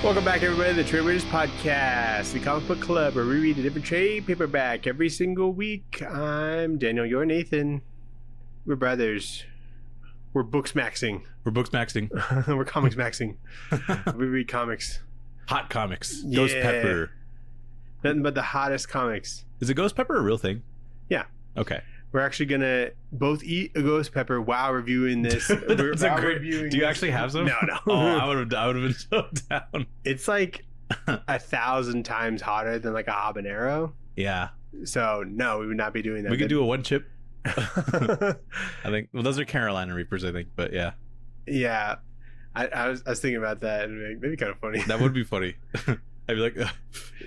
Welcome back, everybody, to the Tradewaiters podcast, the comic book club where we read a different trade paperback every single week. I'm Daniel, you're Nathan. We're brothers. We're books maxing. We're books maxing. We're comics maxing. We read comics. Hot comics. Ghost Pepper. Nothing but the hottest comics. Is a ghost pepper a real thing? Yeah. Okay. We're actually going to both eat a ghost pepper while reviewing this. That's a great... Do you actually have some? No. Oh, I would have been so down. It's like 1,000 times hotter than like a habanero. Yeah. So, no, we would not be doing that. We could do a one chip. I think, well, those are Carolina Reapers, I think, but yeah. Yeah. I was thinking about that, and maybe kind of funny. That would be funny. I'd be like,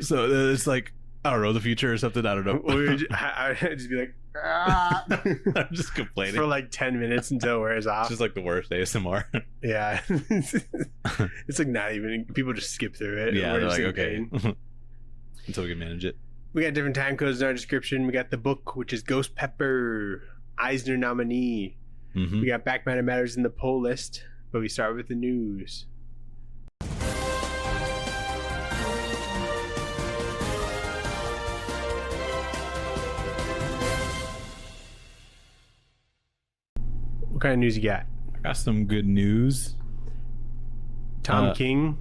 so it's like, I don't know, the future or something. I don't know. I would just be like, ah. I'm just complaining for like 10 minutes until it wears off. It's just like the worst ASMR. Yeah. It's like not even, people just skip through it. Yeah, they're like, okay. Until we can manage it. We got different time codes in our description. We got the book, which is Ghost Pepper, Eisner nominee. Mm-hmm. We got Back Matter Matters in the poll list, but we start with the news. What kind of news you got? I got some good news. Tom King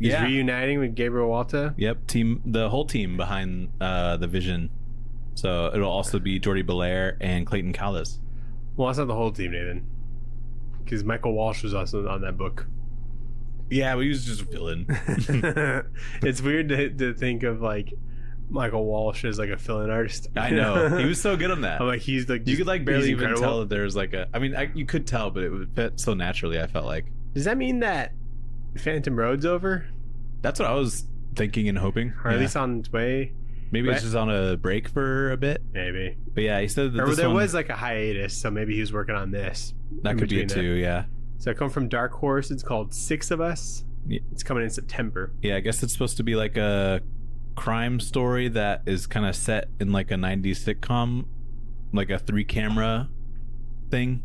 is yeah. reuniting with Gabriel Walta. Yep, the whole team behind the Vision. So it'll also be Jordi Belair and Clayton Callis. Well, that's not the whole team, Nathan. Because Michael Walsh was also on that book. Yeah, but he was just a villain. It's weird to think of like Michael Walsh as like a fill-in artist. I know. He was so good on that. I'm like, he's like, you could like barely even incredible. tell that there was like a, I mean, you could tell, but it would fit so naturally, I felt like. Does that mean that Phantom Road's over? That's what I was thinking and hoping. Or at least on its way? Maybe it's just on a break for a bit. Maybe. But yeah, he said that or this there one, was like a hiatus, so maybe he was working on this. That could be it too, yeah. So it come from Dark Horse. It's called Six of Us. Yeah. It's coming in September. Yeah, I guess it's supposed to be like a crime story that is kind of set in like a 90s sitcom, like a 3-camera thing.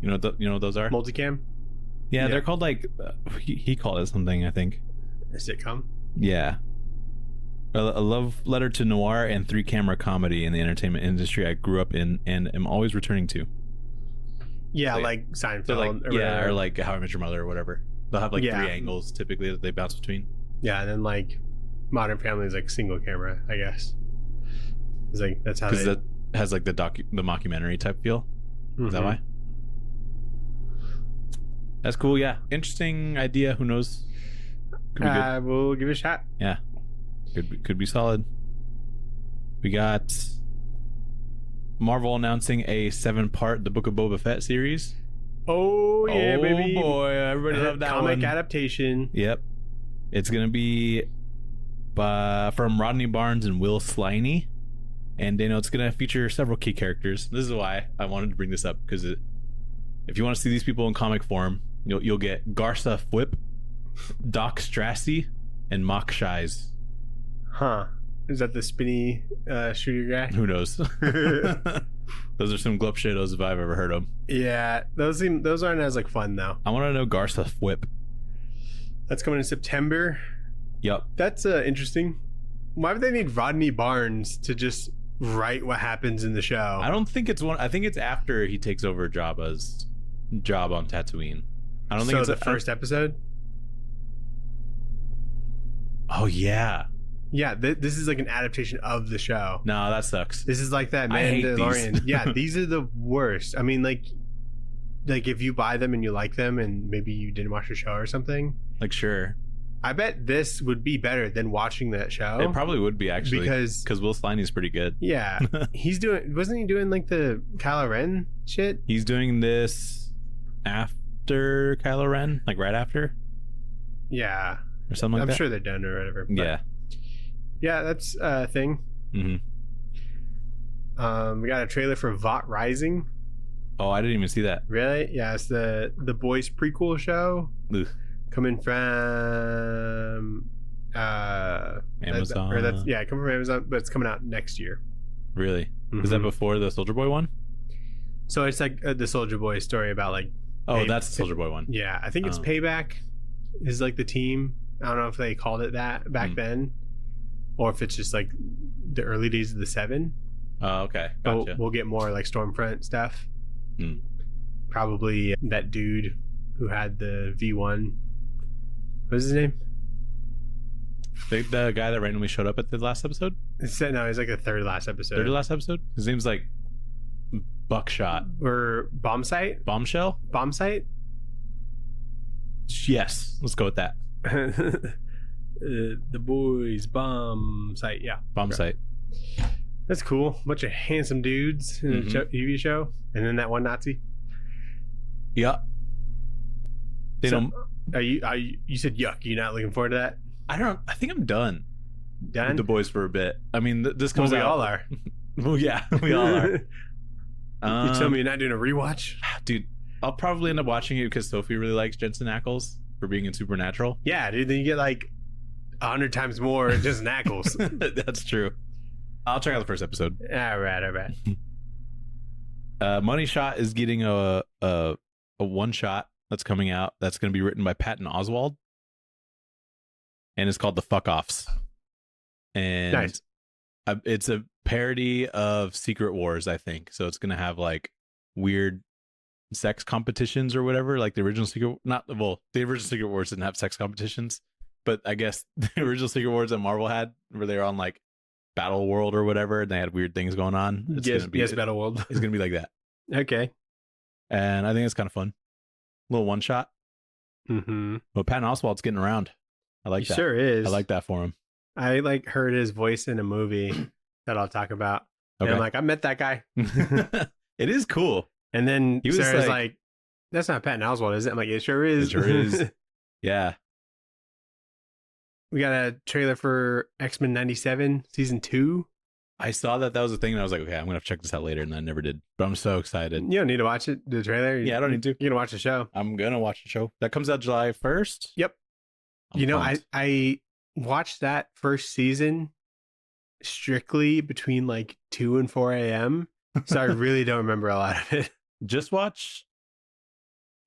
You know what those are? Multicam? Yeah, they're called like he called it something, I think. A sitcom? Yeah. A love letter to noir and 3-camera comedy in the entertainment industry I grew up in and am always returning to. Yeah, like Seinfeld. Or like How I Met Your Mother or whatever. They'll have like 3 angles typically that they bounce between. Yeah, and then like Modern Family is like single camera, I guess. It's like that's how. Because that has like the mockumentary type feel. Mm-hmm. Is that why? That's cool. Yeah, interesting idea. Who knows? Could be good. We'll give it a shot. Yeah, could be solid. We got Marvel announcing a 7-part The Book of Boba Fett series. Oh yeah, baby! Oh boy, everybody loved that comic one. adaptation. Yep, it's gonna be from Rodney Barnes and Will Sliney, and you know it's gonna feature several key characters. This is why I wanted to bring this up, because if you want to see these people in comic form, you'll get Garza Fwip, Doc Strassi, and Mock Shies. Huh? Is that the spinny shooter guy? Who knows? Those are some glup shitos if I've ever heard them. Yeah, those aren't as like fun though. I want to know Garza Fwip. That's coming in September. Yep. That's interesting. Why would they need Rodney Barnes to just write what happens in the show? I don't think it's one. I think it's after he takes over Jabba's job on Tatooine. I don't think it's the first episode. Oh yeah. Yeah, this is like an adaptation of the show. No, that sucks. This is like that Mandalorian. Yeah, these are the worst. I mean, like if you buy them and you like them, and maybe you didn't watch the show or something. Like, sure. I bet this would be better than watching that show. It probably would be, actually, because Will Sliney's pretty good. Yeah, wasn't he doing like the Kylo Ren shit? He's doing this after Kylo Ren, like right after. Yeah, or something like that. I'm sure they're done or whatever. Yeah. Yeah, that's a thing. Mm-hmm. We got a trailer for Vought Rising. Oh, I didn't even see that. Really? Yeah, it's the Boys prequel show. Ugh. Coming from Amazon. Coming from Amazon, but it's coming out next year. Really? Mm-hmm. Is that before the Soldier Boy one? So it's like the Soldier Boy story about like. Oh, that's the Soldier Boy one. Yeah, I think it's Payback is like the team. I don't know if they called it that back then, or if it's just like the early days of the 7. Oh, okay. Gotcha. But we'll get more like Stormfront stuff. Hmm. Probably that dude who had the V1. What was his name? The guy that randomly showed up at the last episode? No, he's like the third last episode. Third to last episode? His name's like Buckshot. Or Bombsight? Bombshell? Bombsight? Yes. Let's go with that. The boys, Bombsight. Yeah. Bombsight. That's cool. Bunch of handsome dudes in a TV show. And then that one Nazi. Yeah. They So, don't. You said yuck. You're not looking forward to that? I think I'm done Done? with the boys for a bit. I mean, this Well, comes we out. all are. Well, yeah, we all are. You tell me you're not doing a rewatch? Dude, I'll probably end up watching it because Sophie really likes Jensen Ackles for being in Supernatural. Yeah, dude. Then you get like 100 times more just Knuckles. That's true. I'll check out the first episode. All right. Money Shot is getting a one shot that's coming out. That's going to be written by Patton Oswalt, and it's called The Fuck Offs. And Nice. It's a parody of Secret Wars, I think. So it's going to have like weird sex competitions or whatever. Like the original the original Secret Wars didn't have sex competitions, but I guess the original Secret Wars that Marvel had, where they were on like Battle World or whatever, and they had weird things going on. Yes, Battle World. It's going to be like that. Okay. And I think it's kind of fun. Little one shot. Mm-hmm. But Patton Oswalt's getting around. I like He that. sure is. I like that for him. I like heard his voice in a movie that I'll talk about. Okay. And I'm like, I met that guy. It is cool. And then He was Sarah's like- like, that's not Patton Oswalt, is it? I'm like, it sure is. It sure is. Yeah. We got a trailer for X-Men 97 season 2. I saw that was a thing, and I was like, okay, I'm going to have to check this out later, and I never did. But I'm so excited. You don't need to watch it, the trailer. Yeah, I don't need to. You're going to watch the show. I'm going to watch the show. That comes out July 1st? Yep. I'm pumped. I watched that first season strictly between like 2 and 4 a.m. So I really don't remember a lot of it. Just watch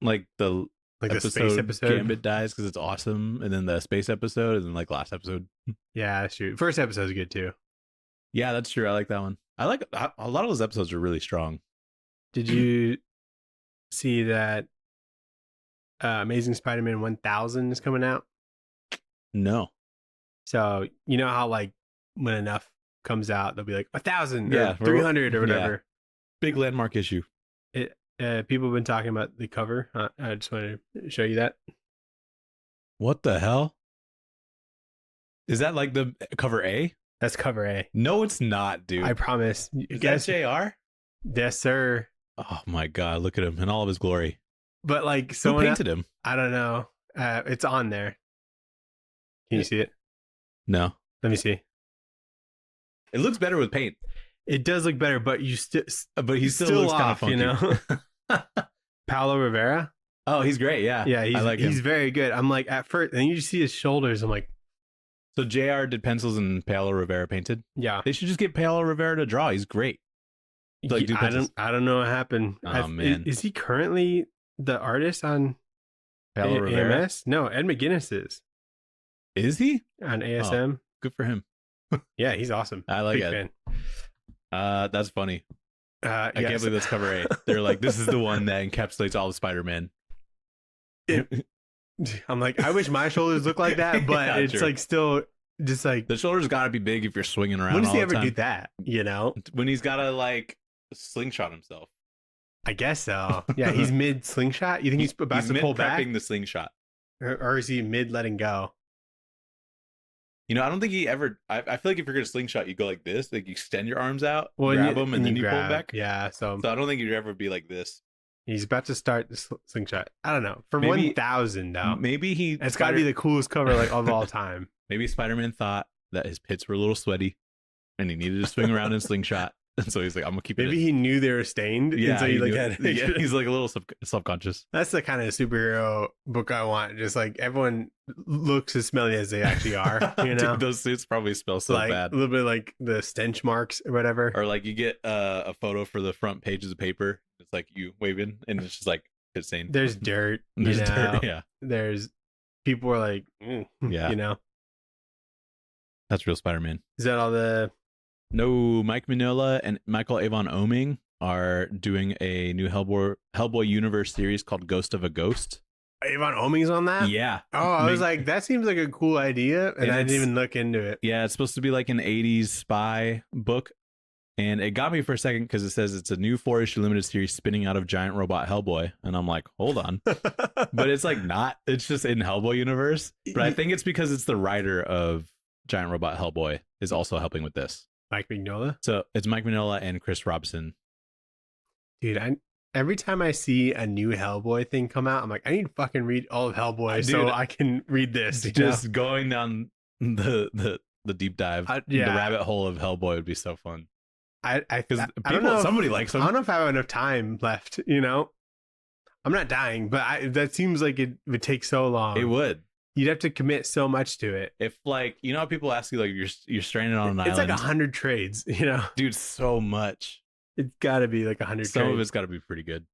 like the Like the space episode. Gambit dies because it's awesome, and then the space episode, and then like last episode. Yeah, that's true. First episode's good too. Yeah, that's true. I like that one. I like a lot of those episodes are really strong. Did you see that Amazing Spider-Man 1000 is coming out? No. So you know how like when enough comes out, they'll be like 1,000 Yeah, or 300 or whatever. Big landmark issue. People have been talking about the cover. I just wanted to show you that. What the hell? Is that like the cover A? That's cover A. No, it's not, dude. I promise. Is that JR? Yes, sir. Oh my god, look at him in all of his glory. But like Who someone painted him? I don't know. It's on there. Can you see it? No. Let me see. It looks better with paint. It does look better, but you still, But he still looks kind of off, funky. you know. Paolo Rivera. Oh, he's great, yeah. Yeah, I like him. he's very good. I'm like at first, and you just see his shoulders. I'm like, So JR did pencils and Paolo Rivera painted. yeah. They should just get Paolo Rivera to draw. He's great. Like, do pencils. I don't know what happened. Oh, man. Is he currently the artist on Paolo Rivera. AMS? No, Ed McGuinness Is he? on ASM. Good for him. Yeah, he's awesome. I like Big it. fan. That's funny. I yeah, can't believe that's cover A. They're like, this is the one that encapsulates all the Spider-Man. I'm like, I wish my shoulders look like that, but Yeah, it's true. like still just like. The shoulders got to be big if you're swinging around When does all he the ever time. do that? You know, When he's got to like slingshot himself. I guess so. Yeah, he's mid slingshot. You think he's about to pull back, mid-prepping the slingshot. or is he mid letting go? You know, I don't think he ever. I feel like if you're gonna slingshot, you go like this, like you extend your arms out, Well, grab them, and then you pull grab. back. Yeah, so So I don't think you'd ever be like this. he's about to start the slingshot. I don't know. For Maybe- 1,000 though, Maybe he. it's got to be the coolest cover like of all time. Maybe Spider-Man thought that his pits were a little sweaty, and he needed to swing around and slingshot, and so he's like, "I'm gonna keep it." Maybe he knew they were stained. Yeah, and so he like knew had. it. Yeah, he's like a little self-conscious. That's the kind of superhero book I want. Just like everyone looks as smelly as they actually are. You know, Dude, those suits probably smell so like bad. a little bit like the stench marks or whatever. Or like you get a photo for the front pages of paper. It's like you waving, and it's just like pit stain. There's dirt. There's you know? dirt. Yeah. There's people were like, Yeah. you know, That's real Spider-Man. is that all the? No, Mike Mignola and Michael Avon Oeming are doing a new Hellboy universe series called Ghost of a Ghost. Avon Oming's on that? Yeah. Oh, I was like, that seems like a cool idea, and I didn't even look into it. Yeah, it's supposed to be like an 80s spy book. And it got me for a second because it says it's a new 4-issue limited series spinning out of giant robot Hellboy. And I'm like, hold on. But it's like not. It's just in Hellboy universe. But I think it's because it's the writer of Giant Robot Hellboy is also helping with this. Mike Mignola? So it's Mike Mignola and Chris Robson. Dude, every time I see a new Hellboy thing come out, I'm like, I need to fucking read all of Hellboy so I can read this. Just going down the deep dive, the rabbit hole of Hellboy would be so fun. I don't know. Somebody likes them. I don't know if I have enough time left. You know, I'm not dying, but that seems like it would take so long. It would. You'd have to commit so much to it. If like, you know, how people ask you like you're stranded on an island. It's like 100 trades. You know, dude, so much. It's got to be like 100. Some trades. of it's got to be pretty good.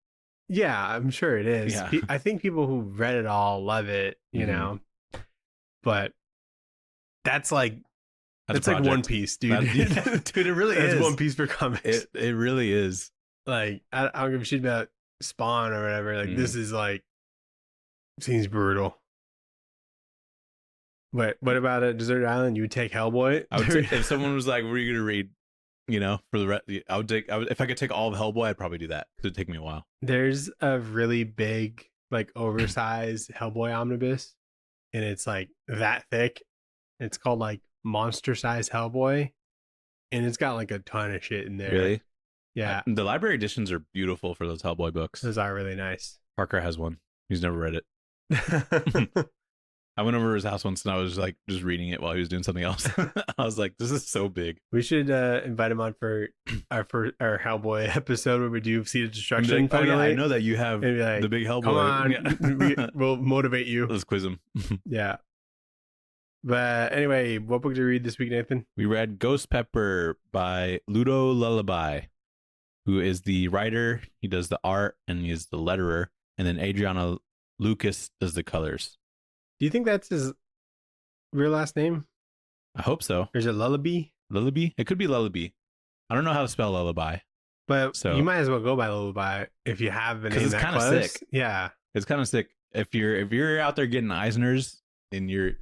Yeah, I'm sure it is. Yeah. I think people who read it all love it. You know, but that's like. It's like One Piece, dude. Dude, it really is. It's One Piece for comics. It really is. Like, I don't give a shit about Spawn or whatever. Like, this is like, seems brutal. But what about a deserted island? You would take Hellboy? I would take, if someone was like, what are you going to read? You know, for the rest, I would if I could take all of Hellboy, I'd probably do that. Because it'd take me a while. There's a really big, like, oversized Hellboy omnibus. And it's like that thick. It's called like monster-sized Hellboy, and it's got like a ton of shit in there. Really? Yeah. The library editions are beautiful for those Hellboy books. Those are really nice. Parker has one. He's never read it. I went over to his house once and I was like just reading it while he was doing something else. I was like, this is so big. We should invite him on for our Hellboy episode where we do Seed of Destruction. Like, oh yeah, I know that you have like, the big Hellboy. Come on, we'll motivate you. Let's quiz him. Yeah. But anyway, what book did you read this week, Nathan? We read Ghost Pepper by Ludo Lullabi, who is the writer. He does the art and he is the letterer. And then Adriano Lucas does the colors. Do you think that's his real last name? I hope so. Or is it Lullaby? Lullaby? It could be Lullaby. I don't know how to spell lullaby. But you might as well go by Lullaby if you have a name it's that kind of sick. Yeah. It's kind of sick. If you're out there getting Eisners, and you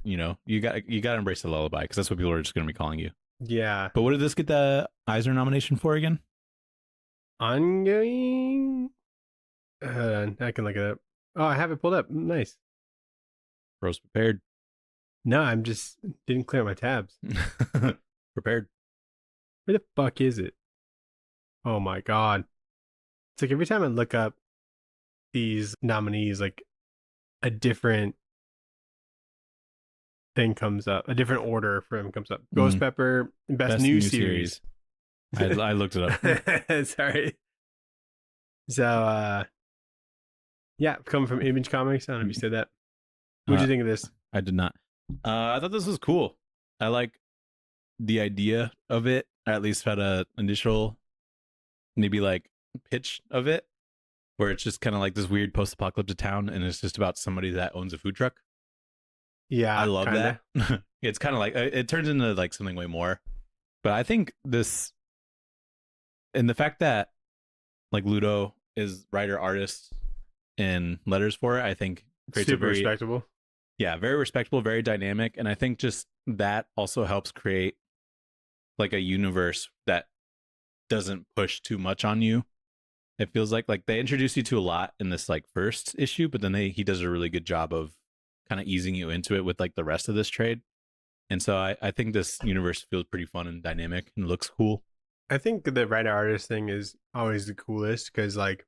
got to embrace the lullaby because that's what people are just going to be calling you. Yeah. But what did this get the Eisner nomination for again? Ongoing. Hold on, I can look it up. Oh, I have it pulled up. Nice. Bro's prepared. No, I'm just didn't clear my tabs. Prepared. Where the fuck is it? Oh my god. It's like every time I look up these nominees, like a different thing comes up, a different order for him comes up. Ghost Pepper, best new series. I looked it up. Sorry. So, yeah, coming from Image Comics. I don't know if you said that. What did you think of this? I did not. I thought this was cool. I like the idea of it. I at least had a initial, maybe like pitch of it, where it's just kind of like this weird post-apocalyptic town, and it's just about somebody that owns a food truck. Yeah, I love that. It's kind of like it turns into like something way more. But I think this, and the fact that like Ludo is writer, artist, and letters for it, I think creates super respectable. Yeah, very respectable, very dynamic, and I think just that also helps create like a universe that doesn't push too much on you. It feels like they introduce you to a lot in this like first issue, but then he does a really good job of kind of easing you into it with like the rest of this trade. And so I think this universe feels pretty fun and dynamic and looks cool. I think the writer artist thing is always the coolest because like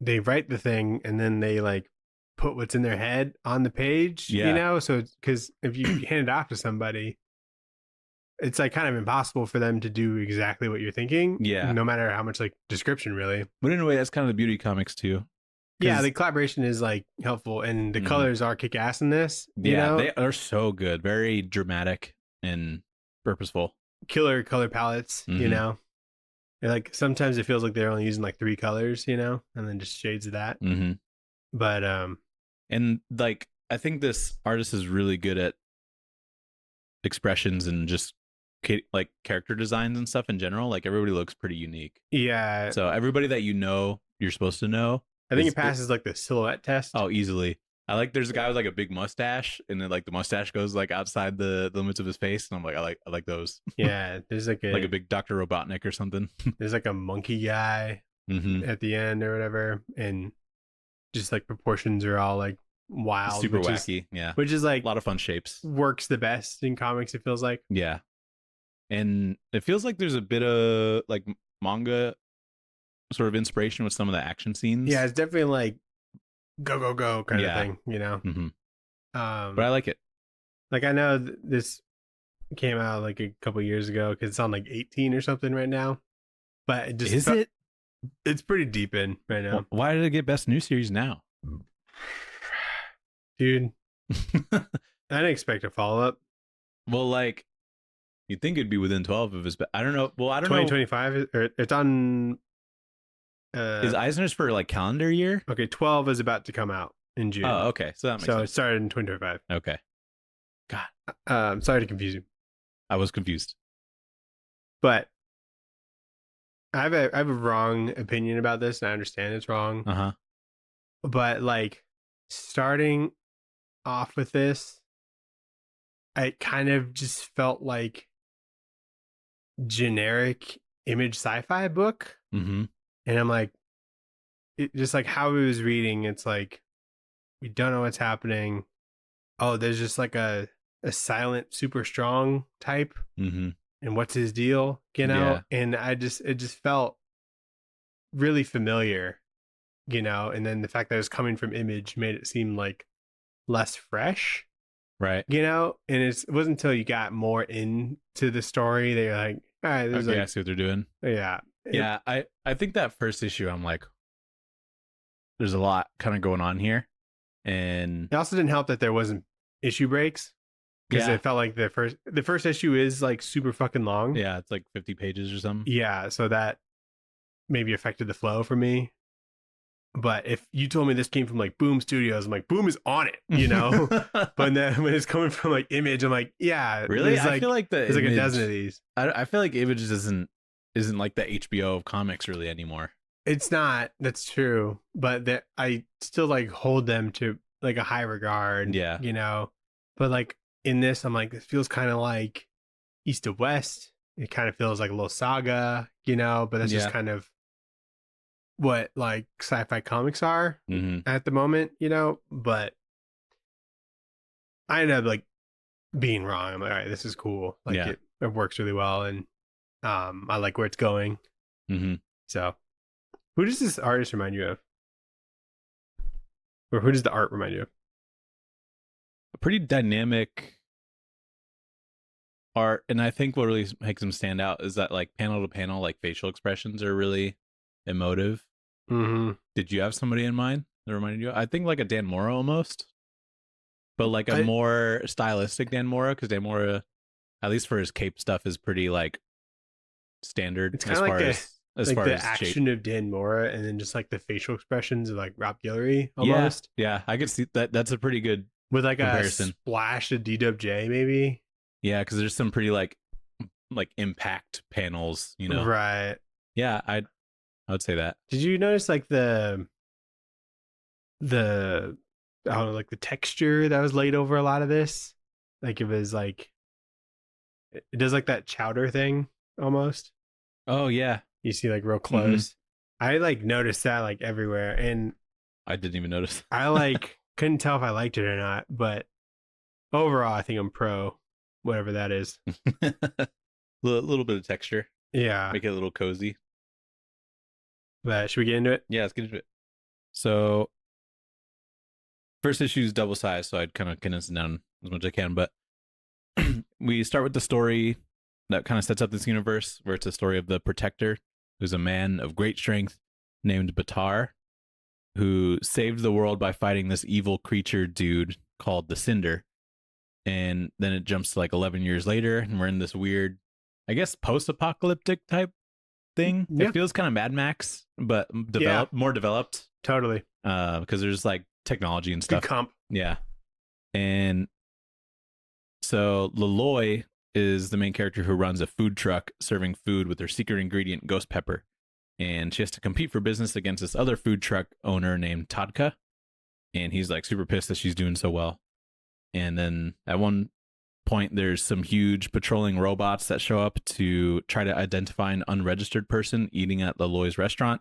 they write the thing and then they like put what's in their head on the page, you know? So because if you hand it off to somebody, it's like kind of impossible for them to do exactly what you're thinking. Yeah. No matter how much like description really. But in a way, that's kind of the beauty of comics too. Yeah, the collaboration is like helpful and the colors are kick ass in this. You know? They are so good. Very dramatic and purposeful. Killer color palettes, you know? And like sometimes it feels like they're only using like 3 colors, you know, and then just shades of that. Mm-hmm. But And like, I think this artist is really good at expressions and just like character designs and stuff in general. Like everybody looks pretty unique. Yeah. So everybody that you're supposed to know. I think it passes like the silhouette test. Oh, easily. I like there's a guy with like a big mustache, and then like the mustache goes like outside the limits of his face, and I'm like, I like those. Yeah, there's like a big Dr. Robotnik or something. There's like a monkey guy at the end or whatever, and just like proportions are all like wild, super wacky. Which is like a lot of fun shapes. Works the best in comics, it feels like. Yeah, and it feels like there's a bit of like manga sort of inspiration with some of the action scenes. Yeah, it's definitely like go kind of thing, you know. But I like it. Like I know this came out like a couple years ago because it's on like 18 or something right now. But it just it's pretty deep in right now. Why did it get best new series now? Dude, I didn't expect a follow-up. Well, like you'd think it'd be within 12 of his, but I don't know. Well, I don't know. 2025 or it's on is Eisner's for like calendar year? Okay, 12 is about to come out in June. Oh, okay. So that makes sense. It started in 2025. Okay. God. Sorry to confuse you. I was confused. But I have a wrong opinion about this, and I understand it's wrong. Uh-huh. But like starting off with this, I kind of just felt like generic Image sci-fi book. Mm-hmm. And I'm like, just like how he was reading, it's like, we don't know what's happening. Oh, there's just like a silent, super strong type. Mm-hmm. And what's his deal, you know? Yeah. And it just felt really familiar, you know? And then the fact that it was coming from Image made it seem like less fresh. Right. You know? And it wasn't until you got more into the story that you're like, all right, there's okay, I see what they're doing. Yeah. Yeah, I think that first issue, I'm like, there's a lot kind of going on here. And it also didn't help that there wasn't issue breaks. Because it felt like the first issue is like super fucking long. Yeah, it's like 50 pages or something. Yeah, so that maybe affected the flow for me. But if you told me this came from like Boom Studios, I'm like, Boom is on it, you know? But then when it's coming from like Image, I'm like, yeah. Really? I feel like there's like a dozen of these. I feel like Image isn't like the HBO of comics really anymore. It's not. That's true. But I still like hold them to like a high regard. Yeah. You know? But like in this, I'm like, this feels kind of like East to West. It kind of feels like a little saga, you know? But that's just kind of what like sci-fi comics are at the moment, you know? But I ended up like being wrong. I'm like, all right, this is cool. Like it works really well, and I like where it's going. So who does this artist remind you of? Or who does the art remind you of? A pretty dynamic art, and I think what really makes him stand out is that like panel to panel, like facial expressions are really emotive. Did you have somebody in mind that reminded you? I think like a Dan Mora almost, but like a more stylistic Dan Mora, because Dan Mora, at least for his cape stuff, is pretty like standard. It's kind of like as far as action of Dan Mora, and then just like the facial expressions of like Rob Guillory almost. Yeah, I could see that. That's a pretty good with like comparison. A splash of DWJ maybe. Yeah, because there's some pretty like impact panels, you know. Right. Yeah, I would say that. Did you notice like the I don't know, like the texture that was laid over a lot of this? Like it was like it does like that chowder thing almost. Oh yeah. You see like real close. I like noticed that like everywhere, and I didn't even notice. I like couldn't tell if I liked it or not, but overall I think I'm pro whatever that is. Little bit of texture. Yeah. Make it a little cozy. But should we get into it? Yeah, let's get into it. So first issue is double size, so I'd kind of condense it down as much as I can, but we start with the story that kind of sets up this universe, where it's a story of the Protector, who's a man of great strength named Batar, who saved the world by fighting this evil creature dude called the Cinder. And then it jumps to like 11 years later, and we're in this weird, I guess, post-apocalyptic type thing. Yeah. It feels kind of Mad Max, but more developed. Totally. Because there's like technology and Good stuff. comp. Yeah. And so Loloi is the main character who runs a food truck serving food with her secret ingredient, ghost pepper. And she has to compete for business against this other food truck owner named Todka. And he's like super pissed that she's doing so well. And then at one point, there's some huge patrolling robots that show up to try to identify an unregistered person eating at Loloi's restaurant.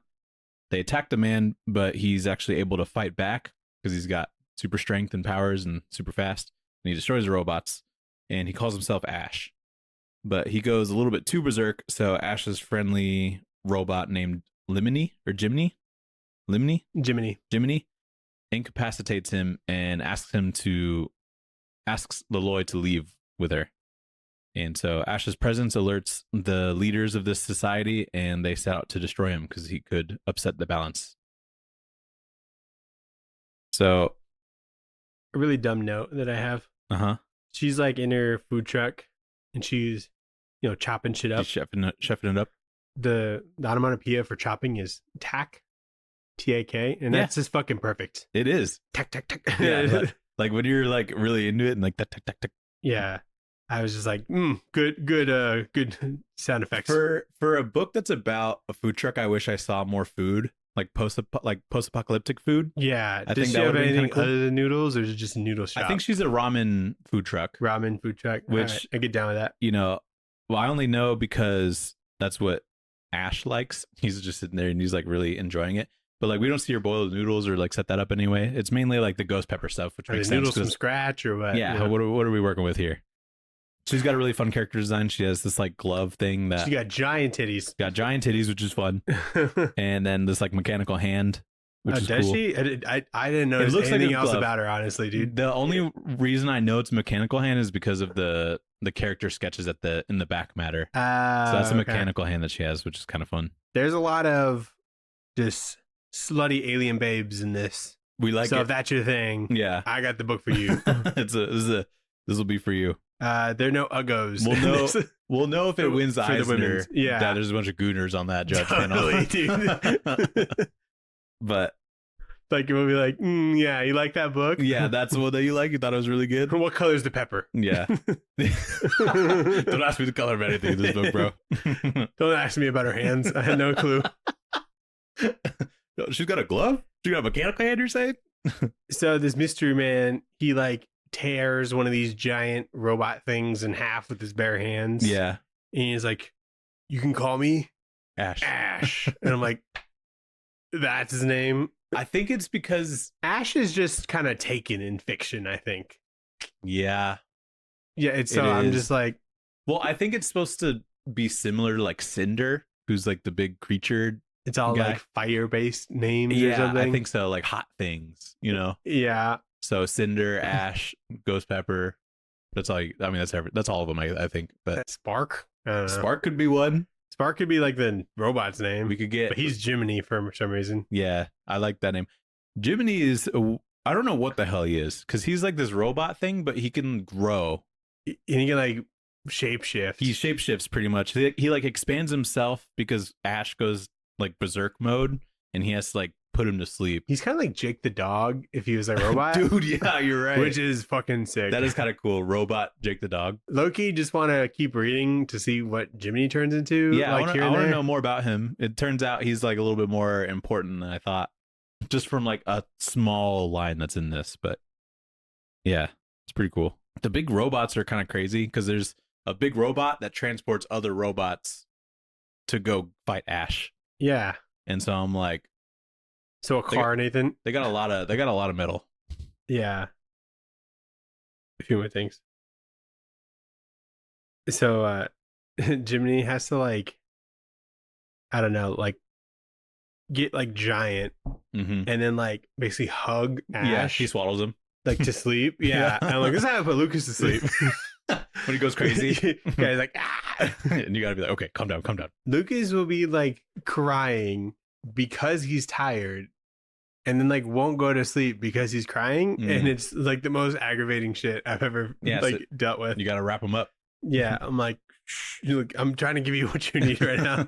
They attack the man, but he's actually able to fight back because he's got super strength and powers and super fast. And he destroys the robots. And he calls himself Ash. But he goes a little bit too berserk, so Ash's friendly robot named Jiminy incapacitates him and asks Loloi to leave with her. And so Ash's presence alerts the leaders of this society, and they set out to destroy him because he could upset the balance. So, A really dumb note that I have. She's like in her food truck, and she's, chopping shit up. She's chefing it up. The onomatopoeia for chopping is tack, T-A-K, and that's just fucking perfect. It is. Tack, tack, tack. Yeah, like when you're like really into it and like that, tack, tack, tack. Yeah. I was just like, good sound effects. For a book that's about a food truck, I wish I saw more food, like post-apocalyptic food. Yeah. I Does think she that have would be anything kinda cool. other than noodles, or is it just a noodle shop? I think she's a ramen food truck. Ramen food truck. Which- All right, I get down with that. Well, I only know because that's what Ash likes. He's just sitting there and he's like really enjoying it. But like we don't see her boil the noodles or like set that up anyway. It's mainly like the ghost pepper stuff, which Are makes the sense. noodles from 'Cause- scratch or what? yeah, what are we working with here? She's got a really fun character design. She has this like glove thing that She got giant titties. got giant titties, which is fun, and then this like mechanical hand, which is does cool. she? I didn't notice looks like anything a else glove. about her, honestly, dude. The only reason I know it's mechanical hand is because of the character sketches in the back matter. So that's a Okay. mechanical hand that she has, which is kind of fun. There's a lot of just slutty alien babes in this. We like so it. if that's your thing, Yeah, I got the book for you. this will be for you. There are no uggos. We'll know. We'll know if it wins For the Eisner. women's. Yeah. that there's a bunch of gooners on that judge Totally, panel. But Like it will be like, yeah, you like that book? yeah, that's the one that you like. You thought it was really good. What color is the pepper? Yeah. Don't ask me the color of anything in this book, bro. Don't ask me about her hands. I had no clue. She's got a glove? She got a mechanical hand, you're saying? So this mystery man, he like tears one of these giant robot things in half with his bare hands. Yeah. And he's like, you can call me Ash. Ash. And I'm like, that's his name. I think it's because Ash is just kind of taken in fiction, I think. yeah. Yeah, it's It so I'm is. just like, Well, I think it's supposed to be similar to like Cinder, who's like the big creature. it's all Guy. like fire-based names or Yeah, something. I think so. Like hot things, Yeah. So Cinder, Ash, Ghost Pepper. That's all. That's all of them. I think. But Spark? I don't know. Spark could be one. Spark could be like the robot's name. We could get. But he's Jiminy for some reason. Yeah, I like that name. Jiminy is. I don't know what the hell he is because he's like this robot thing, but he can grow. And he can like shapeshift. He shapeshifts pretty much. He like expands himself because Ash goes like berserk mode, and he has to like put him to sleep. He's kind of like Jake the dog if he was a robot. Dude, yeah, you're right. Which is fucking sick. That is kind of cool. Robot Jake the dog. Loki just want to keep reading to see what Jiminy turns into. Yeah, like I here want and to there. know more about him. It turns out he's like a little bit more important than I thought, just from like a small line that's in this. But yeah, it's pretty cool. The big robots are kind of crazy because there's a big robot that transports other robots to go fight Ash, Yeah. and so I'm like, So a car, Nathan. they got a lot of metal. Yeah. A few more things. So Jiminy has to like, I don't know, like get like giant Mm-hmm. and then like basically hug Ash Yeah, he swallows him like to sleep. Yeah. Yeah. And I'm like, this is how I put Lucas to sleep. when he goes crazy. Guy's like, ah. And you gotta be like, okay, calm down. Lucas will be like crying because he's tired and then like won't go to sleep because he's crying. Mm. And it's like the most aggravating shit I've ever Yeah, like dealt with. You gotta wrap him up. Yeah. I'm like, shh, look, I'm trying to give you what you need right now.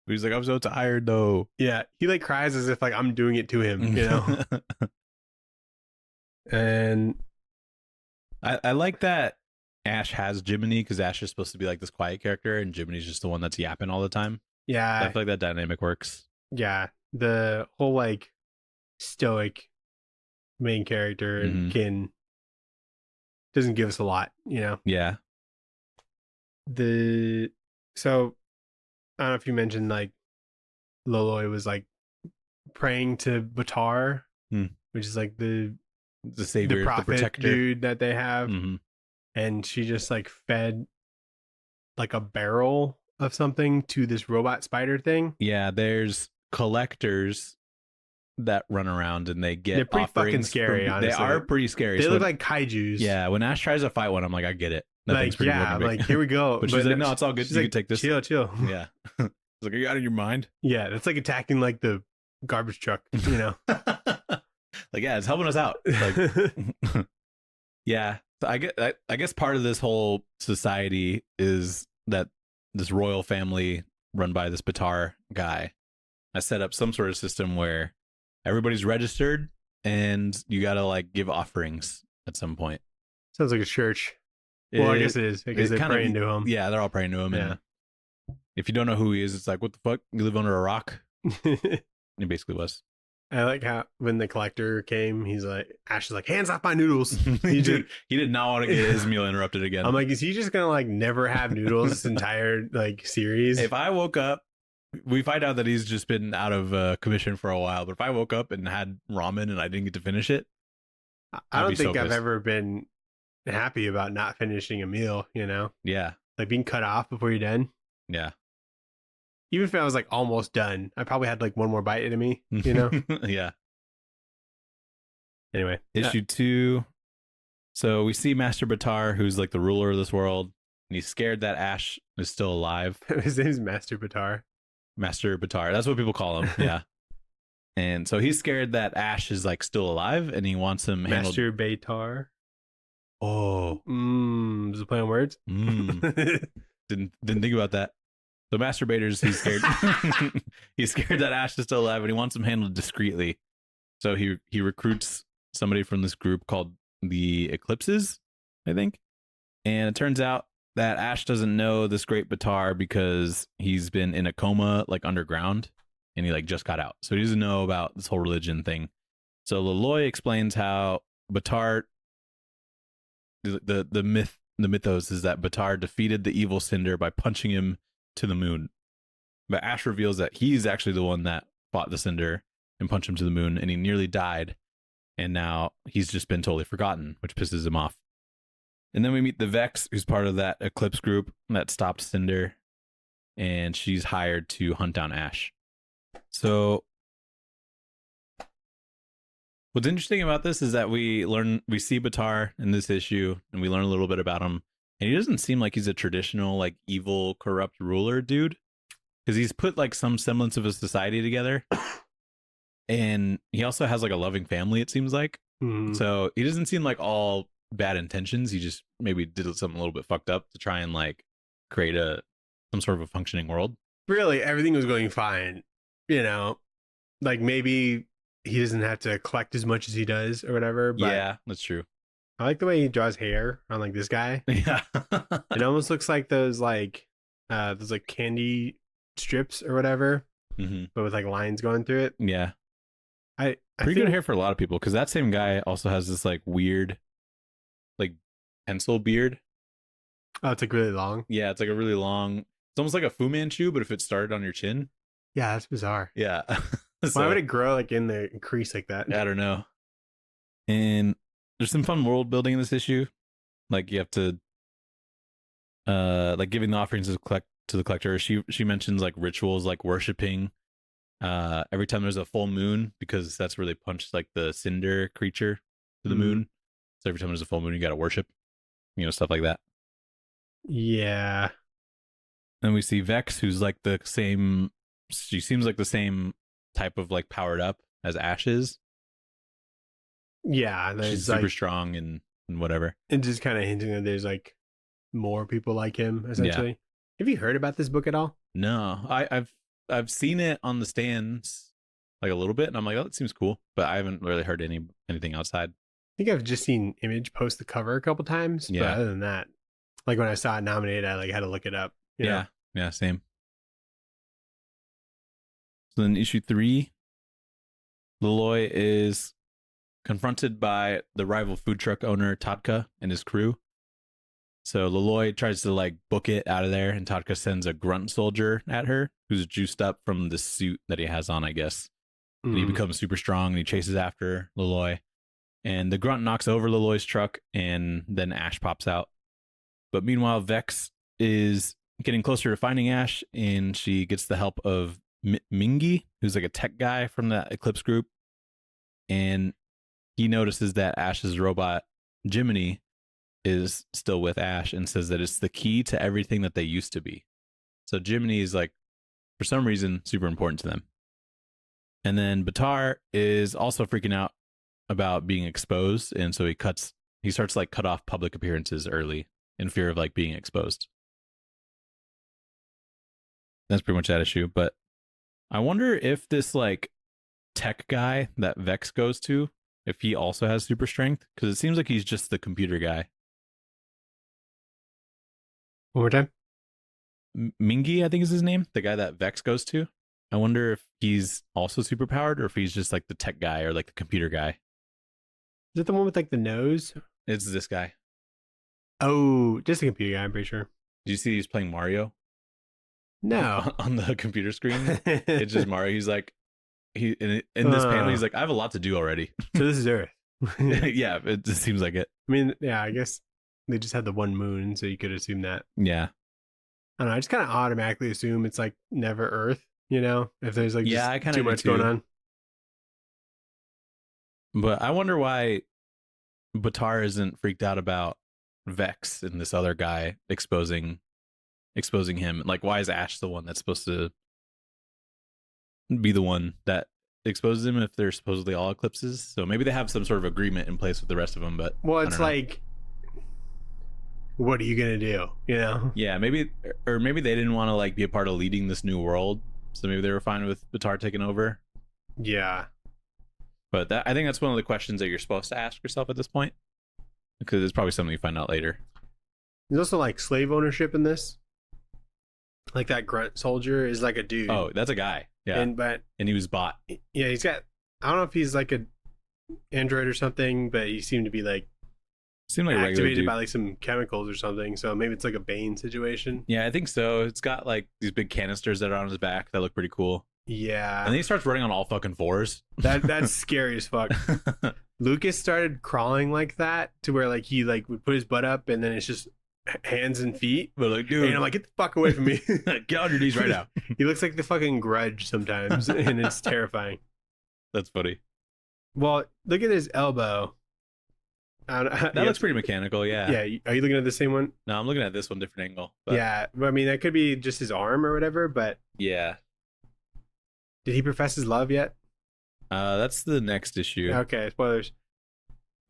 He's like, I'm so tired though. Yeah. He like cries as if like I'm doing it to him, you know? And I like that Ash has Jiminy because Ash is supposed to be like this quiet character, and Jiminy's just the one that's yapping all the time. I yeah, feel like that dynamic works. yeah, the whole like stoic main character Mhm. doesn't give us a lot, Yeah. So I don't know if you mentioned like Loloi was like praying to Batar, Hmm. which is like the savior, the prophet protector. dude that they have, Hmm. and she just like fed like a barrel of something to this robot spider thing. Yeah, there's collectors that run around and they get They're pretty fucking offerings. scary, honestly. They are pretty scary. They So look like kaijus. yeah, when Ash tries to fight one, I'm like, I get it. That thing's Like, pretty yeah, fucking big. like, here we go. But she's like, no, it's all good. She's You like, can take this. Chill. Yeah. It's like, are you out of your mind? Yeah, that's like attacking like the garbage truck, Like, yeah, it's helping us out. Like, yeah. So I guess part of this whole society is that this royal family run by this Batar guy has set up some sort of system where everybody's registered and you gotta like give offerings at some point. Sounds like a church. Well, I guess it is because they're praying to him. Yeah, they're all praying to him. Yeah. And if you don't know who he is, it's like, what the fuck? You live under a rock? He basically was. I like how when the collector came, Ash is like, hands off my noodles. He did not want to get his meal interrupted again. I'm like, is he just gonna like never have noodles this entire like series? If I woke up, we find out that he's just been out of commission for a while. But if I woke up and had ramen and I didn't get to finish it, I don't think I've ever been happy about not finishing a meal. Yeah, like being cut off before you're done. Yeah. Even if I was like almost done, I probably had like one more bite into me. Yeah. Anyway, issue 2. So we see Master Batar, who's like the ruler of this world, and he's scared that Ash is still alive. His name's Master Batar. Master Batar. That's what people call him. Yeah. And so he's scared that Ash is like still alive, and he wants him handled. Master Batar. Oh. Is it a play on words? Didn't think about that. So masturbators, he's scared. He's scared that Ash is still alive, and he wants him handled discreetly. So he recruits somebody from this group called the Eclipses, I think. And it turns out that Ash doesn't know this great Batar because he's been in a coma like underground, and he like just got out. So he doesn't know about this whole religion thing. So Loloi explains how Batar, the mythos is that Batar defeated the evil Cinder by punching him to the moon. But Ash reveals that he's actually the one that fought the Cinder and punched him to the moon, and he nearly died. And now he's just been totally forgotten, which pisses him off. And then we meet the Vex, who's part of that Eclipse group that stopped Cinder, and she's hired to hunt down Ash. So what's interesting about this is that we see Batar in this issue, and we learn a little bit about him. And he doesn't seem like he's a traditional, like, evil, corrupt ruler dude. Because he's put, like, some semblance of a society together. And he also has, like, a loving family, it seems like. Mm-hmm. So he doesn't seem like all bad intentions. He just maybe did something a little bit fucked up to try and, like, create some sort of a functioning world. Really, everything was going fine. Like, maybe he doesn't have to collect as much as he does or whatever. But yeah, that's true. I like the way he draws hair on like this guy. Yeah. It almost looks like those candy strips or whatever, but with like lines going through it. Yeah. I Pretty good hair for a lot of people, because that same guy also has this like weird like pencil beard. Oh, it's like really long. Yeah, it's like a really long, it's almost like a Fu Manchu, but if it started on your chin. Yeah, that's bizarre. Yeah. Why would it grow like in the crease like that? I don't know. And there's some fun world building in this issue. Like you have to like giving the offerings to the collector. She mentions like rituals like worshiping every time there's a full moon, because that's where they punch like the Cinder creature to the moon. So every time there's a full moon, you gotta worship. Stuff like that. Yeah. Then we see Vex, who's like the same, she seems like the same type of like powered up as Ash is. Yeah, she's super strong and whatever. And just kind of hinting that there's like more people like him, essentially. Yeah. Have you heard about this book at all? No, I've seen it on the stands like a little bit, and I'm like, oh, that seems cool, but I haven't really heard anything outside. think I've just seen Image post the cover a couple times, but Yeah. other than that, like when I saw it nominated, I like had to look it up. You know? Yeah, same. So then issue 3, Loloi is confronted by the rival food truck owner Tatka and his crew. So Loloi tries to like book it out of there, and Tatka sends a grunt soldier at her who's juiced up from the suit that he has on, I guess. And he becomes super strong and he chases after Loloi. And the grunt knocks over Loloi's truck, and then Ash pops out. But meanwhile, Vex is getting closer to finding Ash, and she gets the help of Mingy, who's like a tech guy from that Eclipse group. And he notices that Ash's robot, Jiminy, is still with Ash and says that it's the key to everything that they used to be. So Jiminy is like, for some reason, super important to them. And then Batar is also freaking out about being exposed, and so he starts like cut off public appearances early in fear of like being exposed. That's pretty much that issue. But I wonder if this like tech guy that Vex goes to, if he also has super strength, because it seems like he's just the computer guy. One more time. Mingy, I think is his name, the guy that Vex goes to. I wonder if he's also super powered, or if he's just like the tech guy or like the computer guy. Is it the one with like the nose? It's this guy. Oh, just a computer guy, I'm pretty sure. Did you see he's playing Mario? No. On the computer screen? It's just Mario. He's like, in this panel, he's like, I have a lot to do already. So this is Earth. Yeah, it just seems like it. I mean, yeah, I guess they just had the one moon, so you could assume that. Yeah. I don't know. I just kind of automatically assume it's like never Earth, you know, if there's like I kinda too do much too. going on. But I wonder why Batar isn't freaked out about Vex and this other guy exposing him. Like, why is Ash the one that's supposed to be the one that exposes him if they're supposedly all eclipses? So maybe they have some sort of agreement in place with the rest of them. But well, it's like, what are you gonna do? You know? Yeah, maybe they didn't want to like be a part of leading this new world, so maybe they were fine with Batar taking over. Yeah. But I think that's one of the questions that you're supposed to ask yourself at this point, because it's probably something you find out later. There's also like slave ownership in this. Like that grunt soldier is like a dude. Oh, that's a guy. Yeah. And he was bought. Yeah, he's got, I don't know if he's like a android or something, but he seemed to be like activated by like some chemicals or something. So maybe it's like a Bane situation. Yeah, I think so. It's got like these big canisters that are on his back that look pretty cool. Yeah. And then he starts running on all fucking fours. That's scary as fuck. Lucas started crawling like that to where like he like would put his butt up and then it's just hands and feet. But like, dude, and I'm like, get the fuck away from me. Get on your knees right now. He looks like the fucking Grudge sometimes, and it's terrifying. That's funny. Well, look at his elbow. That looks pretty mechanical, yeah. Yeah, are you looking at the same one? No, I'm looking at this one, different angle. But yeah, I mean, that could be just his arm or whatever, but... Yeah. Did he profess his love yet? That's the next issue. Okay, spoilers.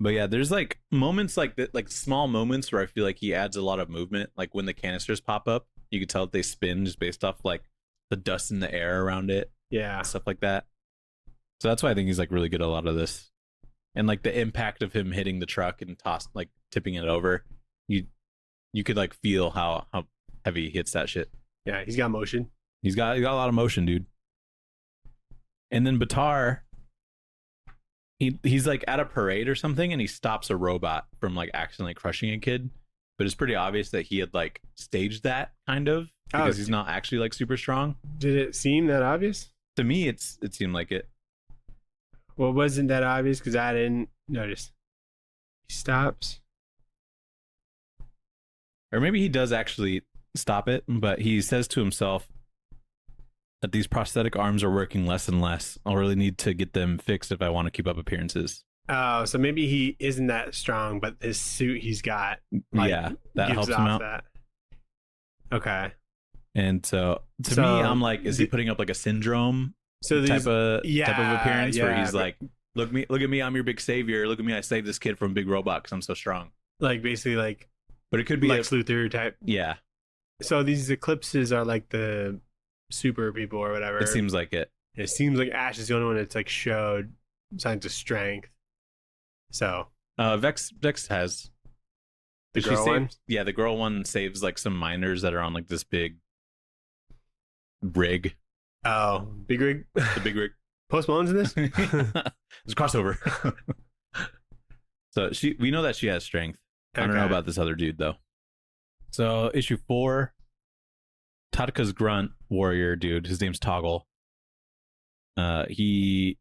But yeah, there's like moments like that, like small moments where I feel like he adds a lot of movement. Like when the canisters pop up, you can tell that they spin just based off like the dust in the air around it. Yeah. Stuff like that. So that's why I think he's like really good at a lot of this. And like the impact of him hitting the truck and like tipping it over, you could like feel how heavy he hits that shit. Yeah, he's got motion. He's got a lot of motion, dude. And then Batar, he's like at a parade or something, and he stops a robot from like accidentally crushing a kid. But it's pretty obvious that he had like staged that kind of, because he's not actually like super strong. Did it seem that obvious? To me, it seemed like it. Well, wasn't that obvious? Because I didn't notice. He stops. Or maybe he does actually stop it, but he says to himself that these prosthetic arms are working less and less. I'll really need to get them fixed if I want to keep up appearances. Oh, so maybe he isn't that strong, but his suit he's got, like, yeah, that helps him out. That. Okay. And so to me, I'm like, is he putting up like a syndrome type of appearance where he's like, look at me, I'm your big savior. Look at me, I saved this kid from a big robot because I'm so strong. Like basically like, but it could be like Luthor type. Yeah. So these eclipses are like the super people or whatever. It seems like it. It seems like Ash is the only one that's like showed signs of strength. So Vex has The girl one? Yeah, the girl one saves like some miners that are on like this big rig. Oh, big rig. The big rig. Post Malone's in this. There's a crossover. So we know that she has strength. I don't know about this other dude though. So issue 4, Tadka's grunt warrior dude, his name's Toggle. He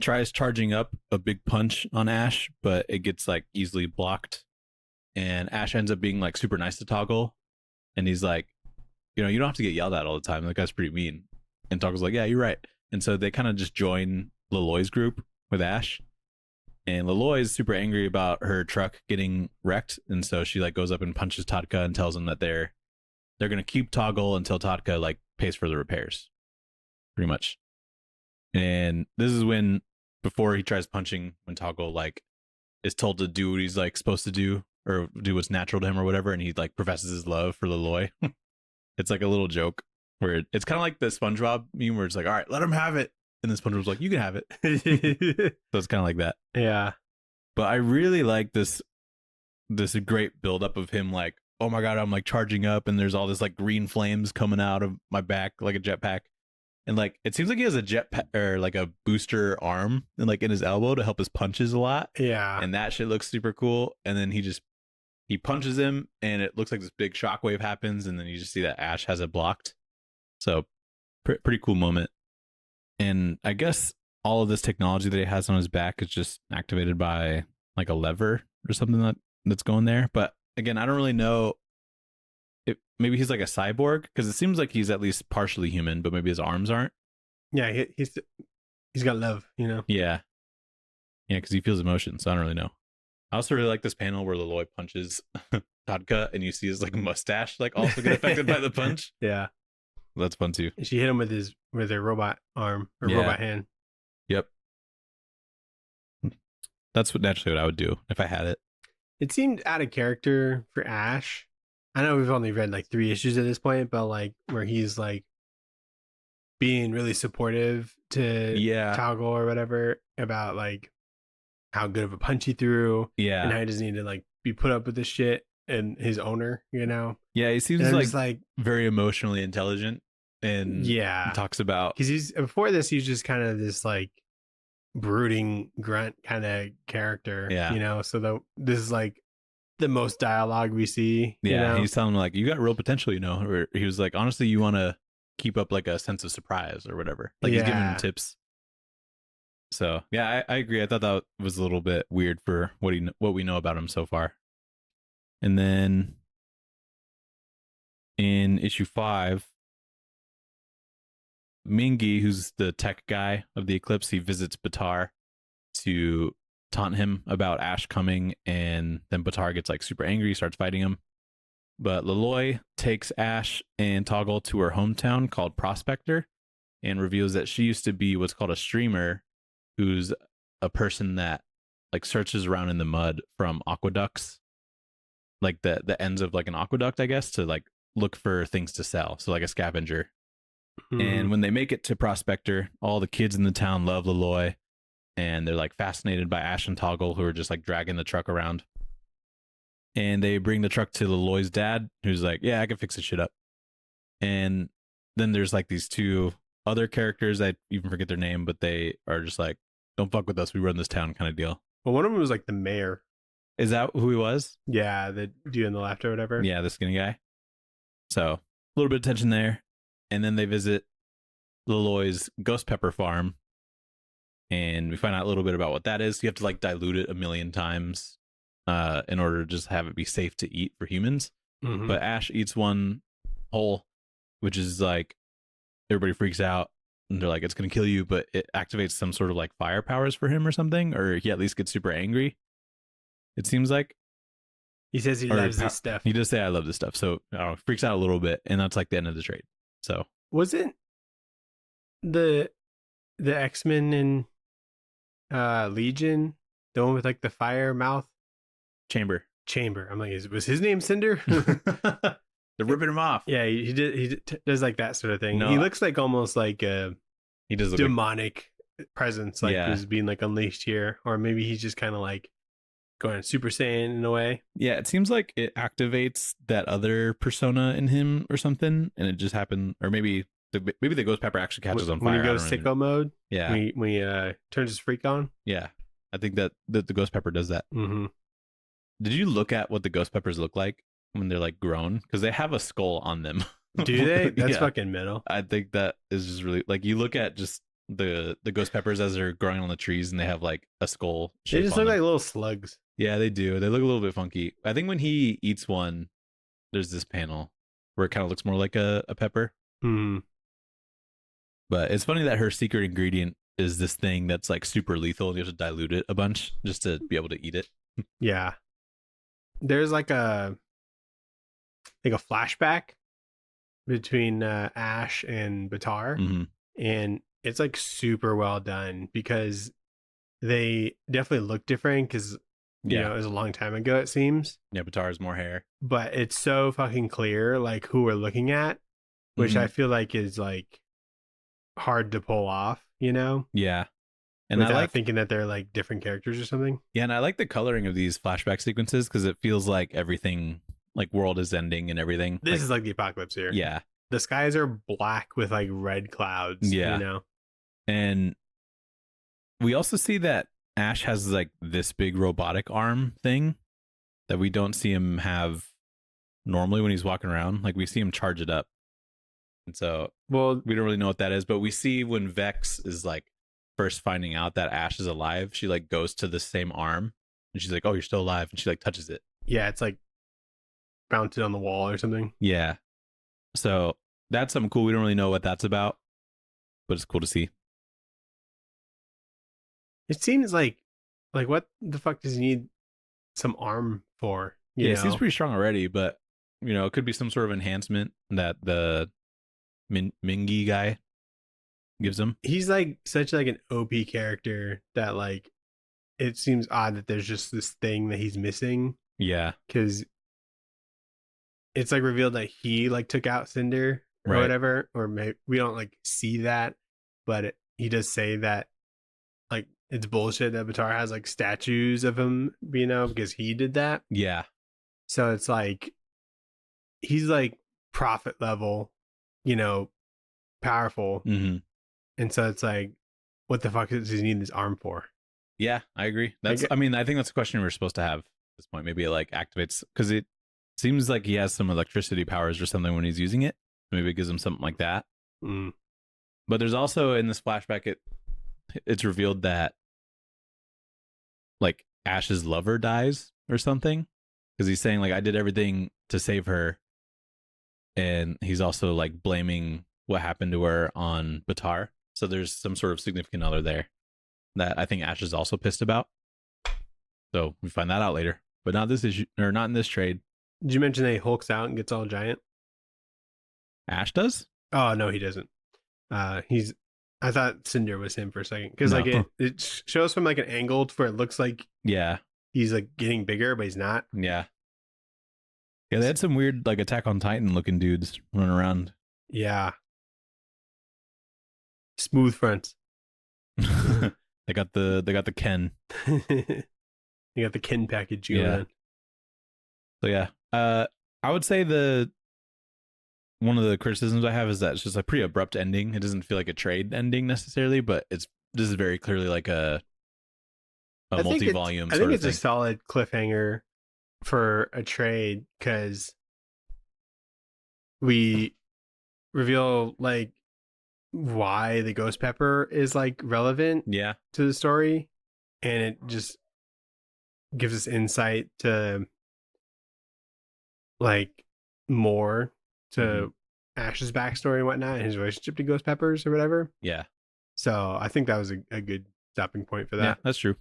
tries charging up a big punch on Ash, but it gets like easily blocked. And Ash ends up being like super nice to Toggle. And he's like, you know, you don't have to get yelled at all the time. That guy's pretty mean. And Toggle's like, yeah, you're right. And so they kind of just join Loloi's group with Ash. And Loloi is super angry about her truck getting wrecked. And so she like goes up and punches Tadka and tells him that they're going to keep Toggle until Tadka like pays for the repairs. Pretty much. And this is when, before he tries punching, when Toggle like is told to do what he's like supposed to do or do what's natural to him or whatever. And he like professes his love for Loloi. It's like a little joke where it's kind of like the SpongeBob meme where it's like, all right, let him have it. And then SpongeBob's like, you can have it. So it's kind of like that. Yeah. But I really like this great buildup of him like, oh my God, I'm like charging up and there's all this like green flames coming out of my back like a jetpack. And like, it seems like he has a jetpack or like a booster arm and like in his elbow to help his punches a lot. Yeah. And that shit looks super cool. And then he punches him and it looks like this big shockwave happens. And then you just see that Ash has it blocked. So pretty cool moment. And I guess all of this technology that he has on his back is just activated by like a lever or something that's going there. But again, I don't really know. Maybe he's like a cyborg because it seems like he's at least partially human, but maybe his arms aren't. Yeah, he's got love, you know? Yeah. Yeah, because he feels emotion, so I don't really know. I also really like this panel where Loloi punches Tadka and you see his like mustache like also get affected by the punch. Yeah. That's fun too. She hit him with her robot arm or robot hand. Yep. That's naturally what I would do if I had it. It seemed out of character for Ash. I know we've only read like 3 issues at this point, but like where he's like being really supportive to Toggle or whatever about like how good of a punch he threw. Yeah. And how he doesn't need to like be put up with this shit and his owner, you know? Yeah, he seems like very emotionally intelligent and talks about because he's before this he's just kind of this like brooding grunt kind of character, you know, so this is like the most dialogue we see. Yeah, you know? He's telling him like, you got real potential, you know. Or he was like, honestly, you want to keep up like a sense of surprise or whatever. Like he's giving him tips. So yeah, I agree. I thought that was a little bit weird for what we know about him so far. And then in issue 5, Mingi, who's the tech guy of the Eclipse, he visits Batar to taunt him about Ash coming, and then Batar gets like super angry, starts fighting him. But Loloi takes Ash and Toggle to her hometown called Prospector and reveals that she used to be what's called a streamer, who's a person that like searches around in the mud from aqueducts, like the ends of like an aqueduct, I guess, to like look for things to sell. So like a scavenger. And when they make it to Prospector, all the kids in the town love Loloi. And they're like fascinated by Ash and Toggle, who are just like dragging the truck around. And they bring the truck to Loloi's dad, who's like, yeah, I can fix this shit up. And then there's like these 2 other characters, I even forget their name, but they are just like, don't fuck with us, we run this town kind of deal. Well, one of them was like the mayor. Is that who he was? Yeah, the dude in the left or whatever. Yeah, the skinny guy. So a little bit of tension there. And then they visit Loloi's ghost pepper farm. And we find out a little bit about what that is. You have to like dilute it 1,000,000 times in order to just have it be safe to eat for humans. But Ash eats one whole, which is like everybody freaks out and they're like, it's going to kill you, but it activates some sort of like fire powers for him or something, or he at least gets super angry. It seems like. He says he loves this stuff. He does say, I love this stuff. So I don't know, freaks out a little bit, and that's like the end of the trade. So wasn't the X-Men in Legion the one with like the fire mouth? Chamber. I'm like, was his name Cinder? They're ripping him off. Yeah, he does like that sort of thing. No, he looks like almost like a he does look demonic presence, like who's being like unleashed here, or maybe he's just kind of like going Super Saiyan in a way. Yeah, it seems like it activates that other persona in him or something, and it just happened, or maybe the ghost pepper actually catches on fire. When he I goes don't really- sicko mode, Yeah, when he turns his freak on. yeah. I think that the ghost pepper does that. Mm-hmm. Did you look at what the ghost peppers look like when they're like grown? Because they have a skull on them. Do they? That's Yeah. fucking metal. I think that is just really like you look at just the ghost peppers as they're growing on the trees, and they have like a skull. They shape just on look them. like little slugs. Yeah, they do. They look a little bit funky. I think when he eats one, there's this panel where it kind of looks more like a pepper. Hmm. But it's funny that her secret ingredient is this thing that's like super lethal, and you have to dilute it a bunch just to be able to eat it. Yeah. There's like a flashback between Ash and Batar, Mm-hmm. and it's like super well done because they definitely look different because you know it was a long time ago, it seems. Yeah, Batar's more hair. But it's so fucking clear like who we're looking at, which Mhm. I feel like is like hard to pull off, you know? Yeah. And Without I like thinking that they're like different characters or something. Yeah, and I like the coloring of these flashback sequences because it feels like everything, like world is ending and everything. This like, is like the apocalypse here. yeah, The skies are black with like red clouds. Yeah. You know? and we also see that Ash has like this big robotic arm thing that we don't see him have normally when he's walking around. Like we see him charge it up, and so Well, we don't really know what that is. But we see when Vex is like first finding out that Ash is alive, she like goes to the same arm, and she's like, "Oh, you're still alive," and she like touches it. yeah, it's like mounted on the wall or something. Yeah. So that's something cool. We don't really know what that's about, but it's cool to see. It seems like what the fuck does he need some arm for? You Yeah, it know? seems pretty strong already, but it could be some sort of enhancement that the Mingy guy gives him. He's like such like an OP character that like it seems odd that there's just this thing that he's missing Yeah. because it's like revealed that he like took out Cinder or Right. whatever, or maybe we don't like see that, but he does say that like it's bullshit that Batar has like statues of him, because he did that. Yeah. So it's like he's like prophet level, powerful, Mm-hmm. and so it's like, what the fuck does he need this arm for? Yeah, I agree. I think that's a question we're supposed to have at this point. Maybe it like activates because it seems like he has some electricity powers or something when he's using it. Maybe it gives him something like that. Mm. But there's also in this flashback, it's revealed that like Ash's lover dies or something because he's saying like I did everything to save her, and he's also like blaming what happened to her on Batar. So there's some sort of significant other there that I think Ash is also pissed about. So we find that out later, but not this issue or not in this trade. Did you mention that he hulks out and gets all giant? Ash does? Oh no, he doesn't. I thought Cinder was him for a second because No. like it shows from like an angle to where it looks like Yeah. he's like getting bigger, but he's not. Yeah. Yeah, they had some weird like Attack on Titan looking dudes running around. Yeah. Smooth fronts. They got the Ken. You got the Ken package going Yeah. on. So yeah. I would say one of the criticisms I have is that it's just a pretty abrupt ending. It doesn't feel like a trade ending necessarily, but this is very clearly like a I think multi-volume I sort think of it's thing. a solid cliffhanger for a trade because we reveal like why the ghost pepper is like relevant Yeah. to the story, and it just gives us insight to like more to Mhm. Ash's backstory and whatnot and his relationship to ghost peppers or whatever. Yeah. So I think that was a good stopping point for Yeah, that. that's true.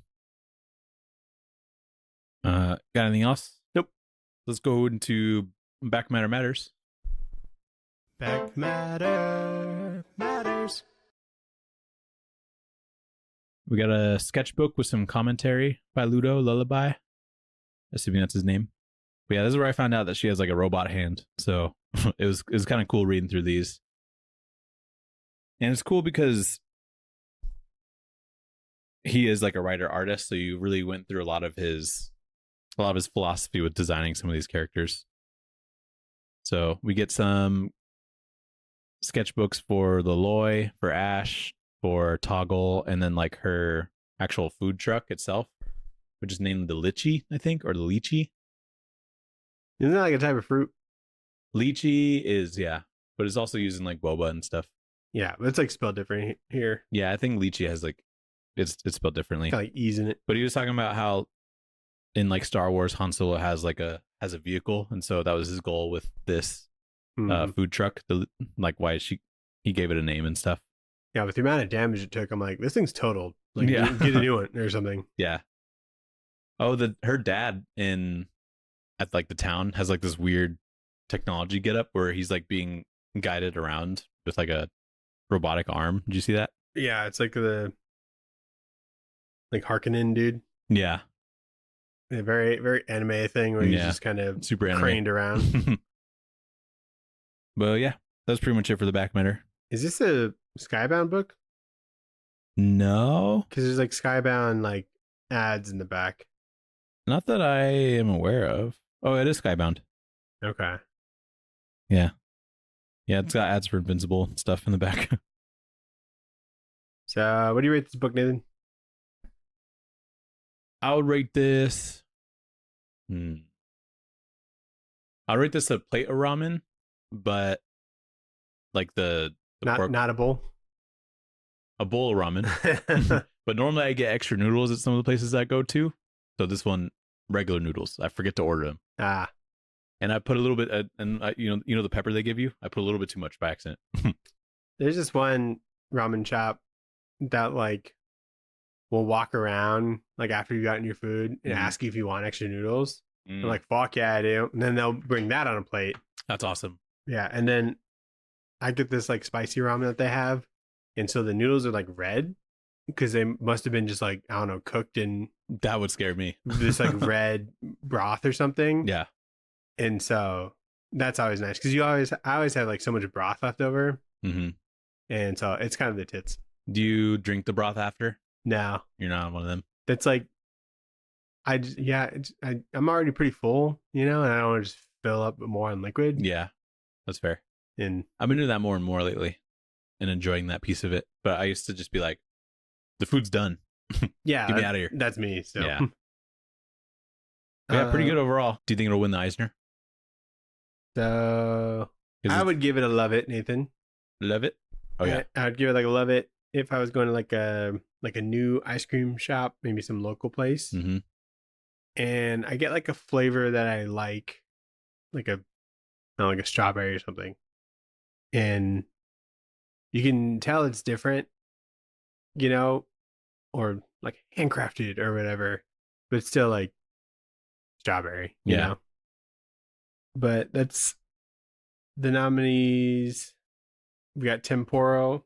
Got anything else? Nope. Let's go into Back Matter Matters. Back matter matters. We got a sketchbook with some commentary by Ludo, Lullabi. Assuming that's his name. But yeah, this is where I found out that she has like a robot hand. So it was kind of cool reading through these. And it's cool because he is like a writer artist, so you really went through a lot of his a lot of his philosophy with designing some of these characters. So we get some sketchbooks for Loloi, for Ash, for Toggle, and then like her actual food truck itself, which is named the Litchi, I think, or the Lychee. Isn't that like a type of fruit? Lychee is, yeah, but it's also used in like boba and stuff. Yeah, but it's like spelled different here. Yeah, I think Lychee has like it's spelled differently. Kind of like E's in it. But he was talking about how in like Star Wars, Han Solo has a vehicle, and so that was his goal with this food truck. Like why he gave it a name and stuff. Yeah, with the amount of damage it took, I'm like, this thing's totaled. Like, yeah, get a new one or something. Yeah. Oh, her dad at like the town has like this weird technology getup where he's like being guided around with like a robotic arm. Did you see that? Yeah, it's like the Harkonnen dude. Yeah. A very, very anime thing where he's just kind of super craned around. But yeah, that's pretty much it for the back matter. Is this a Skybound book? No. Because there's like Skybound like ads in the back. Not that I am aware of. Oh, it is Skybound. Okay. Yeah. Yeah, it's got ads for Invincible and stuff in the back. So, what do you rate this book, Nathan? I would rate this. I'll rate this a plate of ramen, but like not a bowl. A bowl of ramen. But normally I get extra noodles at some of the places I go to. So this one, regular noodles. I forget to order them. And I put a little bit, you know the pepper they give you. I put a little bit too much by accident. There's this one ramen shop that like will walk around like after you gotten your food and ask you if you want extra noodles. I'm like, fuck yeah, I do. And then they'll bring that on a plate. That's awesome. Yeah, and then I get this like spicy ramen that they have, and so the noodles are like red because they must have been just like, I don't know, cooked in that would scare me. This like red broth or something. Yeah. And so that's always nice because I always have like so much broth left over. Mm-hmm. And so it's kind of the tits. Do you drink the broth after? No. You're not one of them? That's like, I'm already pretty full, you know, and I don't want to just fill up more on liquid. Yeah, that's fair. And I've been doing that more and more lately and enjoying that piece of it. But I used to just be like, the food's done. Yeah. Get me out of here. That's me. So. Yeah. Yeah, pretty good overall. Do you think it'll win the Eisner? So I would give it a love it, Nathan. Love it? Oh yeah. I would give it like a love it if I was going to like a new ice cream shop, maybe some local place. Mm-hmm. And I get like a flavor that I like a strawberry or something. And you can tell it's different, you know, or like handcrafted or whatever, but it's still like strawberry, you know. But that's the nominees. We got Tim Poro,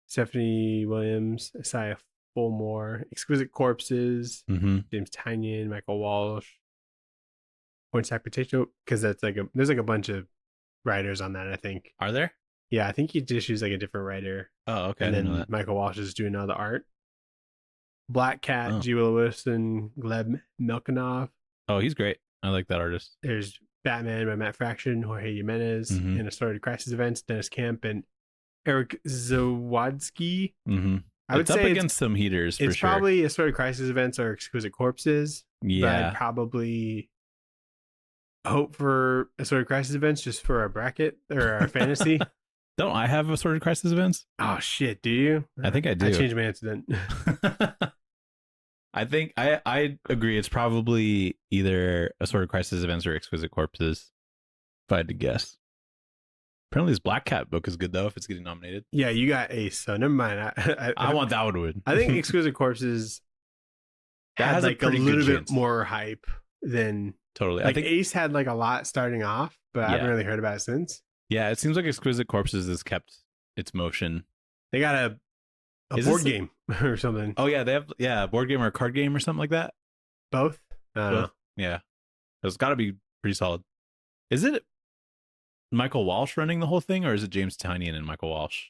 Stephanie Williams, Isaiah Fulmore, Exquisite Corpses, James Tynion, Michael Walsh, Pointside Potato, because that's like there's like a bunch of writers on that, I think. Are there? Yeah, I think he just used like a different writer. Oh, okay. And then Michael Walsh is doing all the art. Black Cat, G. Willis and Gleb Milkanov. Oh, he's great. I like that artist. There's Batman by Matt Fraction, Jorge Jimenez, and Assorted Crisis Events, Dennis Camp, and Eric Zawadzki. I would say up against some heaters for sure. It's probably Assorted Crisis Events or Exquisite Corpses. Yeah. But I'd probably hope for Assorted Crisis Events just for our bracket or our fantasy. Don't I have Assorted Crisis Events? Oh, shit. Do you? I think I do. I changed my answer then. I think I agree. It's probably either Assorted Crisis Events or Exquisite Corpses, if I had to guess. Apparently, this Black Cat book is good though. If it's getting nominated, yeah, you got Ace. So never mind. I want that one to win. I think Exquisite Corpses that had has like a little bit more hype than totally. Like I think Ace had like a lot starting off, but I haven't really heard about it since. Yeah, it seems like Exquisite Corpses has kept its motion. They got a board game or something. Oh yeah, they have a board game or a card game or something like that. Both? I don't know. Yeah. It's got to be pretty solid. Is it Michael Walsh running the whole thing or is it James Tynion and Michael Walsh?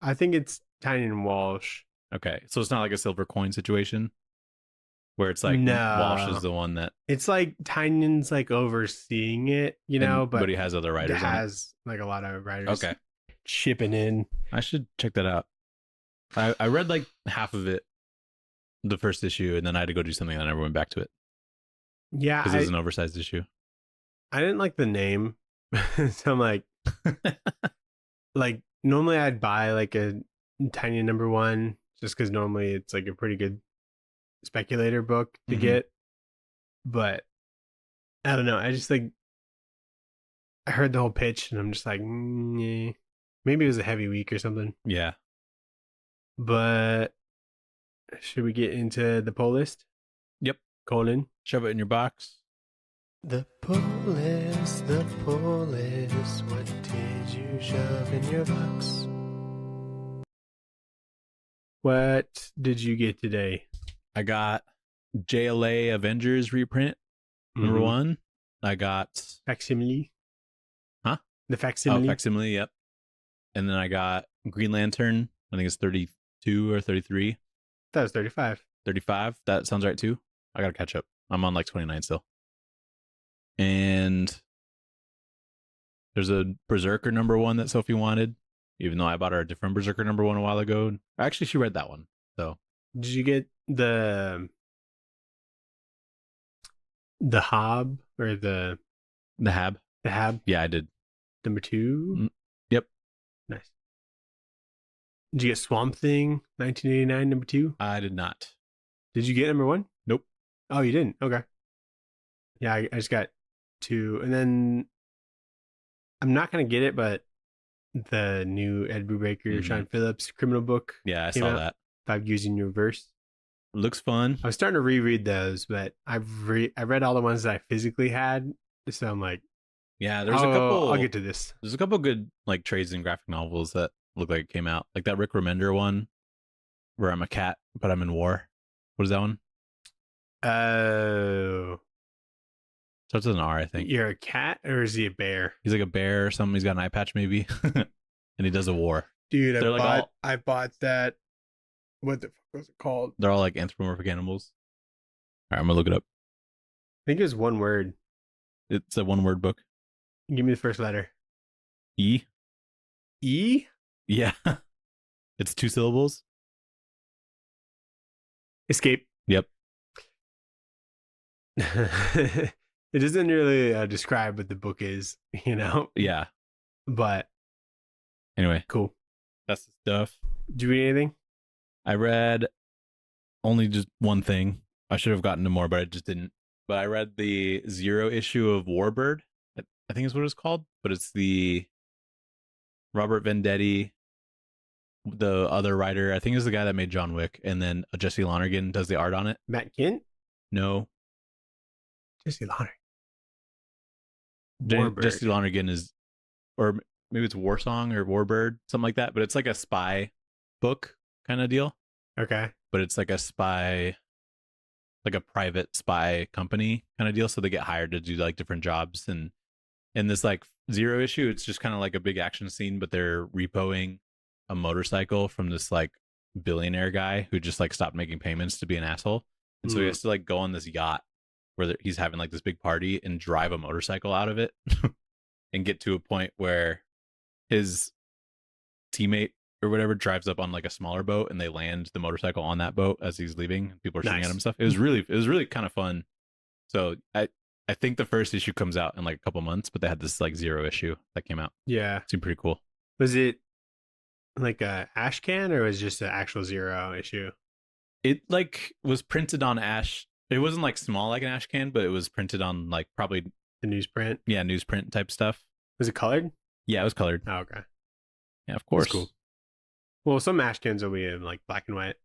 I think it's Tynion and Walsh. Okay. So it's not like a silver coin situation where it's like Walsh is No. the one that, It's like Tynion's like overseeing it, but but he has other it writers on it. has like a lot of writers Okay, shipping in. I should check that out. I read like half of it, the first issue, and then I had to go do something, and I never went back to it Yeah, because it was an oversized issue. I didn't like the name, so I'm like normally I'd buy like a Tynion #1 just because normally it's like a pretty good speculator book to get, but I don't know. I just like I heard the whole pitch and I'm just like, maybe it was a heavy week or something. Yeah. But should we get into the poll list? Yep. Colin. Shove it in your box. The poll list, what did you shove in your box? What did you get today? I got JLA Avengers reprint number 1. I got Facsimile. Huh? The facsimile. Oh, facsimile, yep. And then I got Green Lantern. I think it's 32 or 33. That was 35. 35. That sounds right too. I gotta catch up. I'm on like 29 still. And there's a Berserker number 1 that Sophie wanted, even though I bought her a different Berserker number 1 a while ago. Actually, she read that one. So did you get the Hob or the Hab? The Hab? Yeah, I did. Number 2? Yep. Nice. Did you get Swamp Thing 1989 number 2? I did not. Did you get number 1? Nope. Oh, you didn't? Okay. Yeah, I just got 2. And then I'm not going to get it, but the new Ed Brubaker, Sean Phillips criminal book. Yeah, I saw that. 5 Years in Reverse. Looks fun. I was starting to reread those, but I read all the ones that I physically had. So I'm like, yeah, there's a couple. I'll get to this. There's a couple good like trades and graphic novels that look like it came out. Like that Rick Remender one where I'm a cat, but I'm in war. What is that one? Oh. Starts with an R, I think. You're a cat or is he a bear? He's like a bear or something. He's got an eye patch maybe. And he does a war. Dude, I bought that. What the fuck was it called? They're all like anthropomorphic animals. All right, I'm going to look it up. I think it was one word. It's a 1-word book. Give me the first letter. E? E? Yeah. It's 2 syllables. Escape. Yep. It doesn't really describe what the book is, Yeah. But anyway, cool. That's the stuff. Did you read anything? I read only just one thing. I should have gotten to more, but I just didn't. But I read the 0 issue of Warbird. I think is what it's called. But it's the Robert Venditti, the other writer. I think is the guy that made John Wick. And then Jesse Lonergan does the art on it. Matt Kent? No. Jesse Lonergan. Jesse Lonergan is, or maybe it's Warsong or Warbird, something like that. But it's like a spy book kind of deal. Okay. But it's like a spy, like a private spy company kind of deal. So they get hired to do like different jobs. And in this like 0 issue, it's just kind of like a big action scene, but they're repoing a motorcycle from this like billionaire guy who just like stopped making payments to be an asshole. And so he has to like go on this yacht where he's having like this big party and drive a motorcycle out of it and get to a point where his teammate or whatever drives up on like a smaller boat and they land the motorcycle on that boat as he's leaving. People are shooting at him and stuff. It was really kind of fun. So I think the first issue comes out in like a couple months, but they had this like 0 issue that came out. Yeah. It seemed pretty cool. Was it like a ash can or was it just an actual 0 issue? It like was printed on ash. It wasn't like small like an ash can, but it was printed on like probably the newsprint. Yeah, newsprint type stuff. Was it colored? Yeah, it was colored. Oh, okay. Yeah, of course. That's cool. Well, some ash cans will be in like black and white.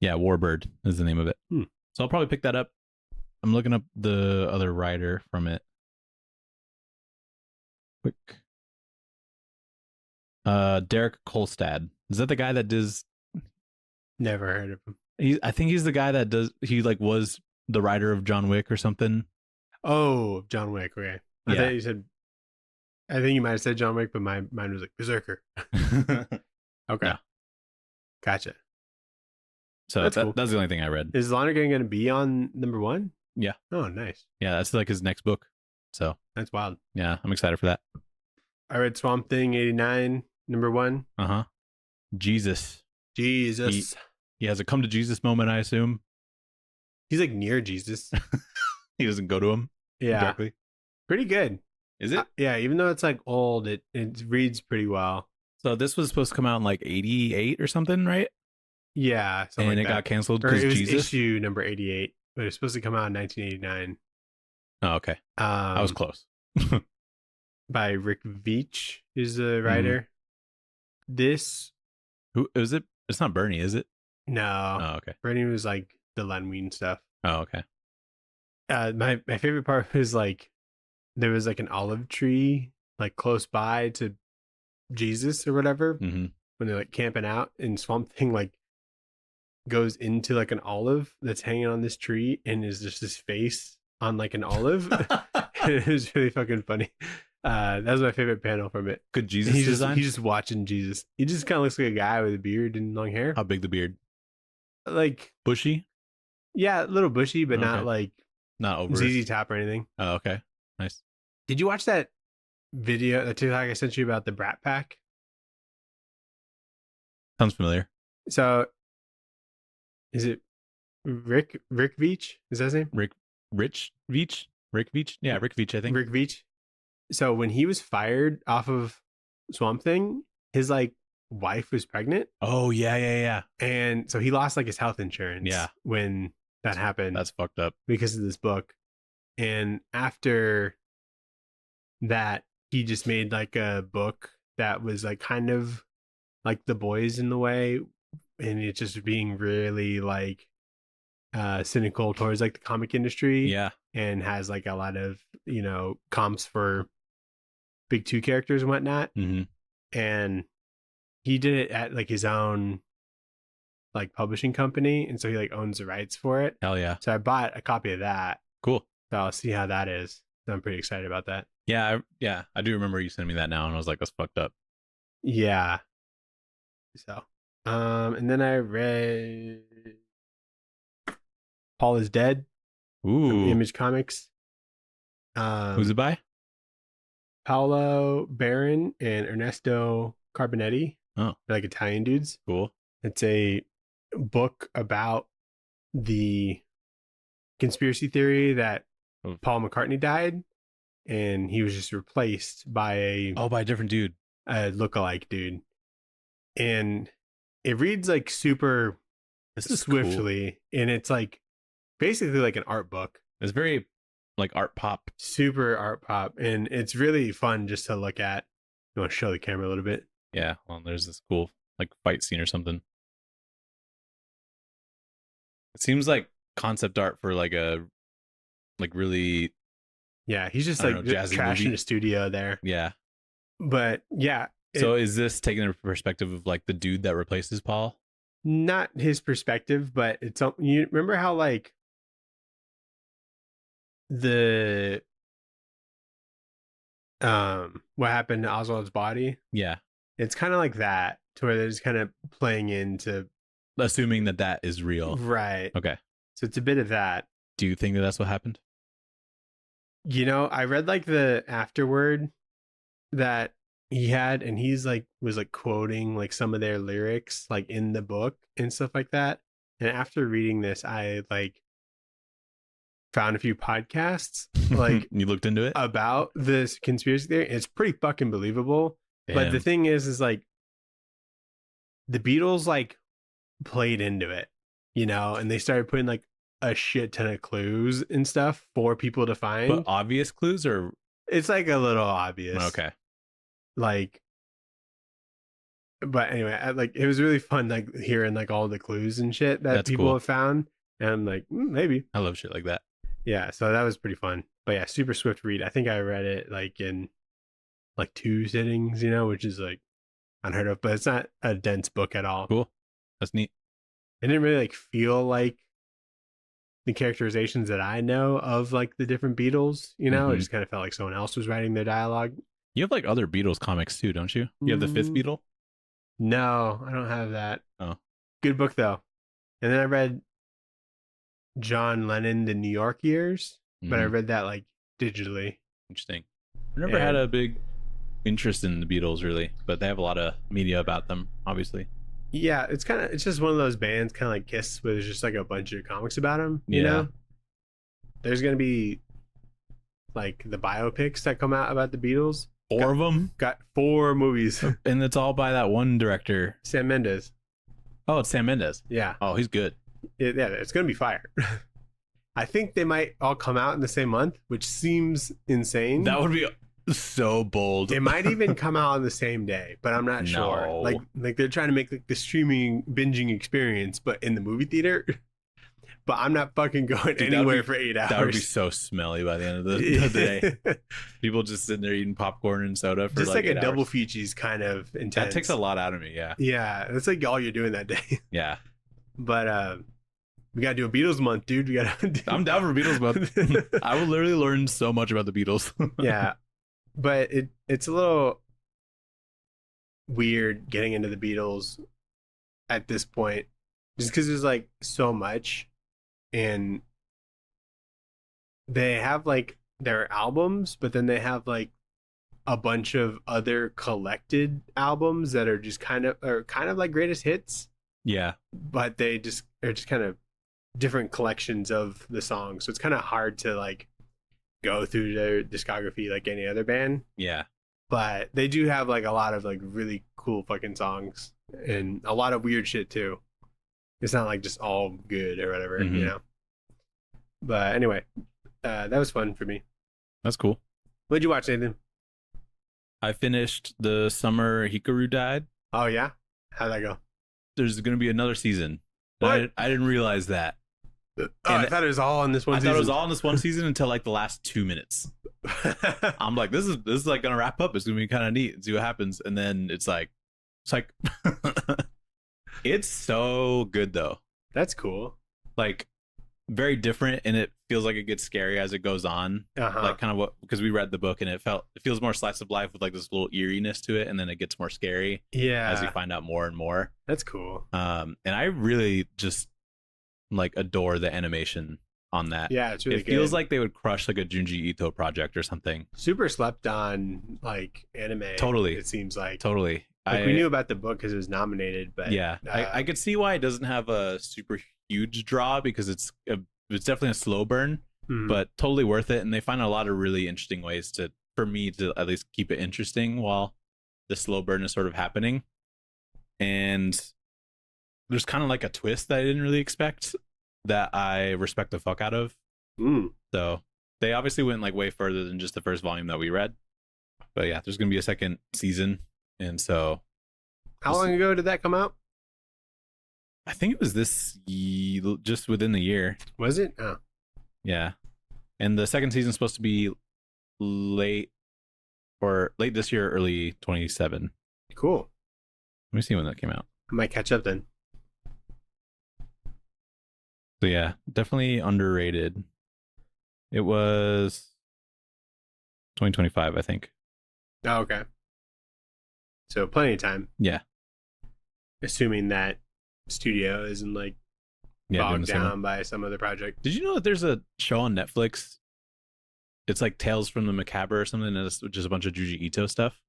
Yeah, Warbird is the name of it. So I'll probably pick that up. I'm looking up the other writer from it. Quick. Derek Kolstad. Is that the guy that does? Never heard of him. I think he's the guy that does. He like was the writer of John Wick or something. Oh, John Wick. Okay. I thought you said. I think you might have said John Wick, but mine was like Berserker. Okay. Yeah. Gotcha. So That's cool. that's the only thing I read. Is Lonergan going to be on number 1? Yeah. Oh, nice. Yeah, that's like his next book. So that's wild. Yeah, I'm excited for that. I read Swamp Thing 89, number 1. Jesus. He has a come to Jesus moment, I assume. He's like near Jesus. He doesn't go to him directly. Pretty good. Is it? Yeah, even though it's like old, it reads pretty well. So this was supposed to come out in like 88 or something, right? Yeah. And like it got canceled because it was Jesus? Issue number 88, but it's supposed to come out in 1989. Oh, okay. I was close. By Rick Veitch is the writer. Who is it? It's not Bernie, is it? No. Oh, okay. Bernie was like the Len Wein stuff. Oh, okay. My favorite part was like there was like an olive tree like close by to Jesus or whatever when they're like camping out, and Swamp Thing like goes into like an olive that's hanging on this tree and is just his face on like an olive. It was really fucking funny. That was my favorite panel from it. Good Jesus he's design? He's just watching Jesus. He just kind of looks like a guy with a beard and long hair. How big the beard? Like bushy? Yeah, a little bushy, but not like not over ZZ Top or anything. Oh, okay. Nice. Did you watch that video, that TikTok I sent you about the Brat Pack? Sounds familiar. So, is it Rick Veitch? Is that his name? Rick Veitch? Yeah, Rick Veitch, I think. Rick Veitch. So when he was fired off of Swamp Thing, his like wife was pregnant. Oh yeah. And so he lost like his health insurance. Yeah. When that happened. That's fucked up. Because of this book. And after that, he just made like a book that was like kind of like The Boys in the way, and it's just being really like cynical towards like the comic industry. Yeah. And has like a lot of, comps for big two characters and whatnot. And he did it at like his own like publishing company, and so he like owns the rights for it. Hell yeah. So I bought a copy of that. Cool. So I'll see how that is. So I'm pretty excited about that. Yeah, I do remember you sending me that now, and I was like, that's fucked up. Yeah. So, and then I read Paul is Dead. Ooh. Image Comics. Who's it by? Paolo Baron and Ernesto Carbonetti. Oh. They're like Italian dudes. Cool. It's a book about the conspiracy theory that Paul McCartney died, and he was just replaced by a different dude, a lookalike dude. And it reads like super swiftly, cool. And it's like basically like an art book. It's very like art pop, super art pop, and it's really fun just to look at. You want to show the camera a little bit? Yeah. Well, there's this cool like fight scene or something. It seems like concept art for like a really. Yeah, he's just like trashing the studio there. Yeah. But yeah. So is this taking the perspective of like the dude that replaces Paul? Not his perspective, but it's you remember how like the what happened to Oswald's body? Yeah. It's kind of like that, to where they're just kind of playing into assuming that is real. Right. Okay. So it's a bit of that. Do you think that that's what happened? I read like the afterword that he had, and he's like was like quoting like some of their lyrics like in the book and stuff like that. And after reading this, I like found a few podcasts like you looked into it about this conspiracy theory. It's pretty fucking believable. Damn. But the thing is like the Beatles like played into it, and they started putting like a shit ton of clues and stuff for people to find. But obvious clues, or it's like a little obvious. Okay. Like, but anyway, it was really fun like hearing like all the clues and shit that people have found, and I'm like, maybe. I love shit like that. Yeah, so that was pretty fun. But yeah, super swift read. I think I read it like in like 2 sittings, which is like unheard of, but it's not a dense book at all. Cool. That's neat. It didn't really like feel like the characterizations that I know of like the different Beatles, It just kind of felt like someone else was writing their dialogue. You have like other Beatles comics too, don't you? You have the 5th Beatle? No, I don't have that. Oh. Good book though. And then I read John Lennon, The New York Years, but I read that like digitally. Interesting. I never had a big interest in the Beatles really, but they have a lot of media about them, obviously. Yeah, it's just one of those bands, kind of like Kiss, where there's just like a bunch of comics about them. You know, there's gonna be like the biopics that come out about the Beatles. Four of them? Got 4 movies. And it's all by that one director. Sam Mendes. Oh, it's Sam Mendes. Yeah. Oh, he's good. Yeah, it's going to be fire. I think they might all come out in the same month, which seems insane. That would be so bold. It might even come out on the same day, but I'm not sure. Like they're trying to make like the streaming binging experience, but in the movie theater. But I'm not fucking going anywhere for 8 hours. That would be so smelly by the end of the day. People just sitting there eating popcorn and soda for just like a double hours. feature kind of intense. That takes a lot out of me, yeah. Yeah, that's like all you're doing that day. Yeah. But we gotta do a Beatles month, dude. I'm down for Beatles month. I will literally learn so much about the Beatles. Yeah. But it's a little weird getting into the Beatles at this point. Just because there's like so much. And they have like their albums, but then they have like a bunch of other collected albums that are just kind of like greatest hits. Yeah. But they just are just kind of different collections of the songs. So it's kind of hard to like go through their discography like any other band. Yeah. But they do have like a lot of like really cool fucking songs and a lot of weird shit too. It's not like just all good or whatever, you know. But anyway, that was fun for me. That's cool. What'd you watch, Nathan? I finished The Summer Hikaru Died. Oh, yeah? How'd that go? There's going to be another season. What? I didn't realize that. I thought it was all in this one season. I thought it was all in this one season until like the last 2 minutes. I'm like, this is like going to wrap up. It's going to be kind of neat and see what happens. And then it's like it's so good though. That's cool. Like very different, and it feels like it gets scary as it goes on. Like kind of what, because we read the book and it feels more slice of life with like this little eeriness to it, and then it gets more scary. Yeah. As you find out more and more. That's cool. And I really just like adore the animation on that. Yeah, it's really good. It feels like they would crush like a Junji Ito project or something. Super slept on like anime. Totally. It seems like. Totally. Like we knew about the book because it was nominated, but yeah, I could see why it doesn't have a super huge draw, because it's definitely a slow burn, but totally worth it. And they find a lot of really interesting ways for me to at least keep it interesting while the slow burn is sort of happening. And there's kind of like a twist that I didn't really expect that I respect the fuck out of. So they obviously went like way further than just the first volume that we read. But yeah, there's gonna be a second season. And so, how long ago did that come out? I think it was just within the year. Was it? Oh, yeah. And the second season's supposed to be late this year, early 27. Cool. Let me see when that came out. I might catch up then. So yeah, definitely underrated. It was 2025, I think. Oh, okay. So plenty of time. Yeah. Assuming that studio isn't like bogged down by some other project. Did you know that there's a show on Netflix? It's like Tales from the Macabre or something, and it's just a bunch of Junji Ito stuff.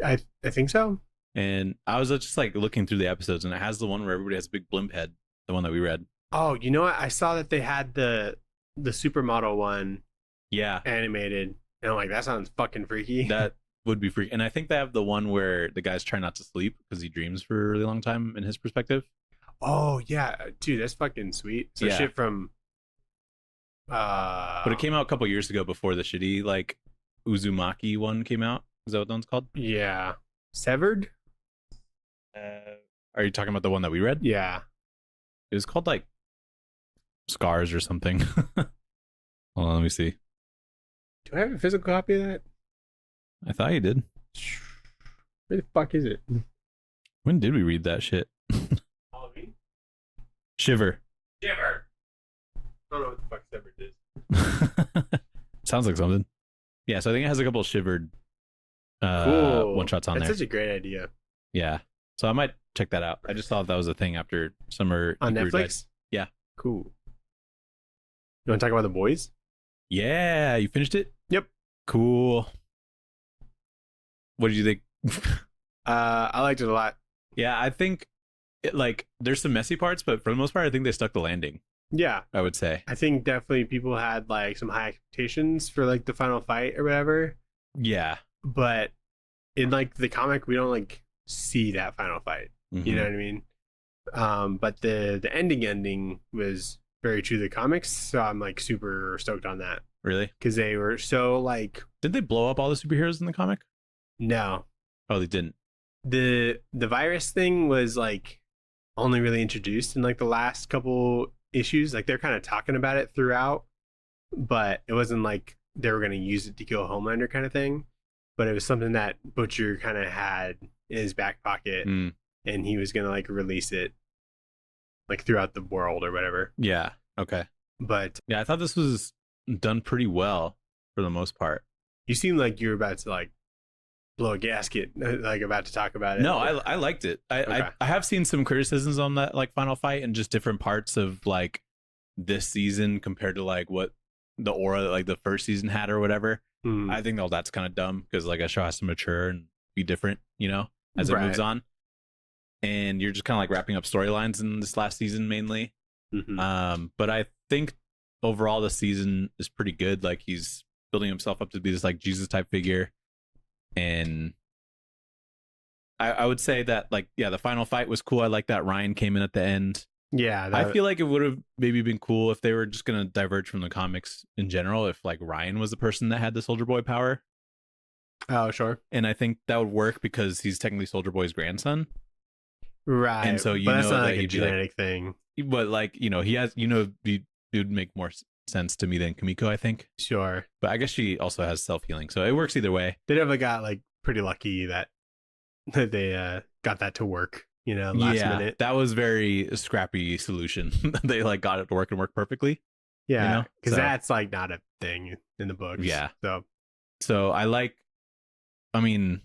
I think so. And I was just like looking through the episodes, and it has the one where everybody has a big blimp head, the one that we read. Oh, you know what? I saw that they had the supermodel one. Yeah. Animated. And I'm like, that sounds fucking freaky. That would be freaky. And I think they have the one where the guy's trying not to sleep because he dreams for a really long time in his perspective. Oh, yeah. Dude, that's fucking sweet. So shit from... But it came out a couple years ago before the shitty, like, Uzumaki one came out. Is that what that one's called? Yeah. Severed? Are you talking about the one that we read? Yeah. It was called, like, Scars or something. Hold on, let me see. Do I have a physical copy of that? I thought you did. Where the fuck is it? When did we read that shit? Halloween? Shiver. I don't know what the fuck Severed is. Sounds like something. Yeah, so I think it has a couple of shivered cool. one shots on there. That's such a great idea. Yeah. So I might check that out. I just thought that was a thing after Summer On Ikaru Netflix? died. Yeah. Cool. You want to talk about The Boys? Yeah, you finished it? Yep. Cool. What did you think? I liked it a lot. Yeah, I think there's some messy parts, but for the most part, I think they stuck the landing. Yeah. I would say. I think definitely people had like some high expectations for like the final fight or whatever. Yeah. But in like the comic, we don't like see that final fight. Mm-hmm. You know what I mean? But the ending was very true to the comics, so I'm like super stoked on that. Really? Because they were so like, did they blow up all the superheroes in the comic? No. Oh, they didn't. The virus thing was like only really introduced in like the last couple issues. Like they're kind of talking about it throughout, but it wasn't like they were going to use it to kill Homelander kind of thing. But it was something that Butcher kind of had in his back pocket, and he was going to like release it like throughout the world or whatever. Yeah. Okay. But yeah, I thought this was done pretty well for the most part. You seem like you're about to like blow a gasket, like about to talk about it. No, I liked it. I have seen some criticisms on that like final fight and just different parts of like this season compared to like what the aura like the first season had or whatever. I think all that's kind of dumb because like a show has to mature and be different, you know, as it moves on. And you're just kind of like wrapping up storylines in this last season mainly. But I think overall the season is pretty good. Like he's building himself up to be this like Jesus type figure. And I would say that like, yeah, the final fight was cool. I like that Ryan came in at the end. Yeah. I feel like it would have maybe been cool if they were just going to diverge from the comics in general. If like Ryan was the person that had the Soldier Boy power. Oh, sure. And I think that would work because he's technically Soldier Boy's grandson. Right. And so but that's not like a genetic thing. But like, you know, he has, you know, it would make more sense to me than Kimiko, I think. Sure. But I guess she also has self-healing. So it works either way. They definitely got like pretty lucky that they got that to work, you know, last minute. That was very scrappy solution. They like got it to work and work perfectly. Yeah. Because that's like not a thing in the books. Yeah. So I like, I mean,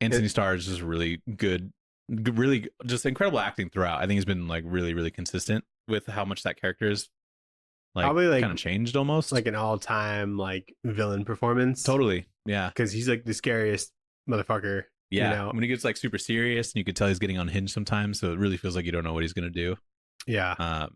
Anthony Starr is just really good, really just incredible acting throughout. I think he's been like really, really consistent with how much that character is like probably like kind of changed almost. Like an all-time like villain performance. Totally. Yeah. Because he's like the scariest motherfucker. Yeah. You know? When he gets like super serious and you could tell he's getting unhinged sometimes. So it really feels like you don't know what he's going to do. Yeah.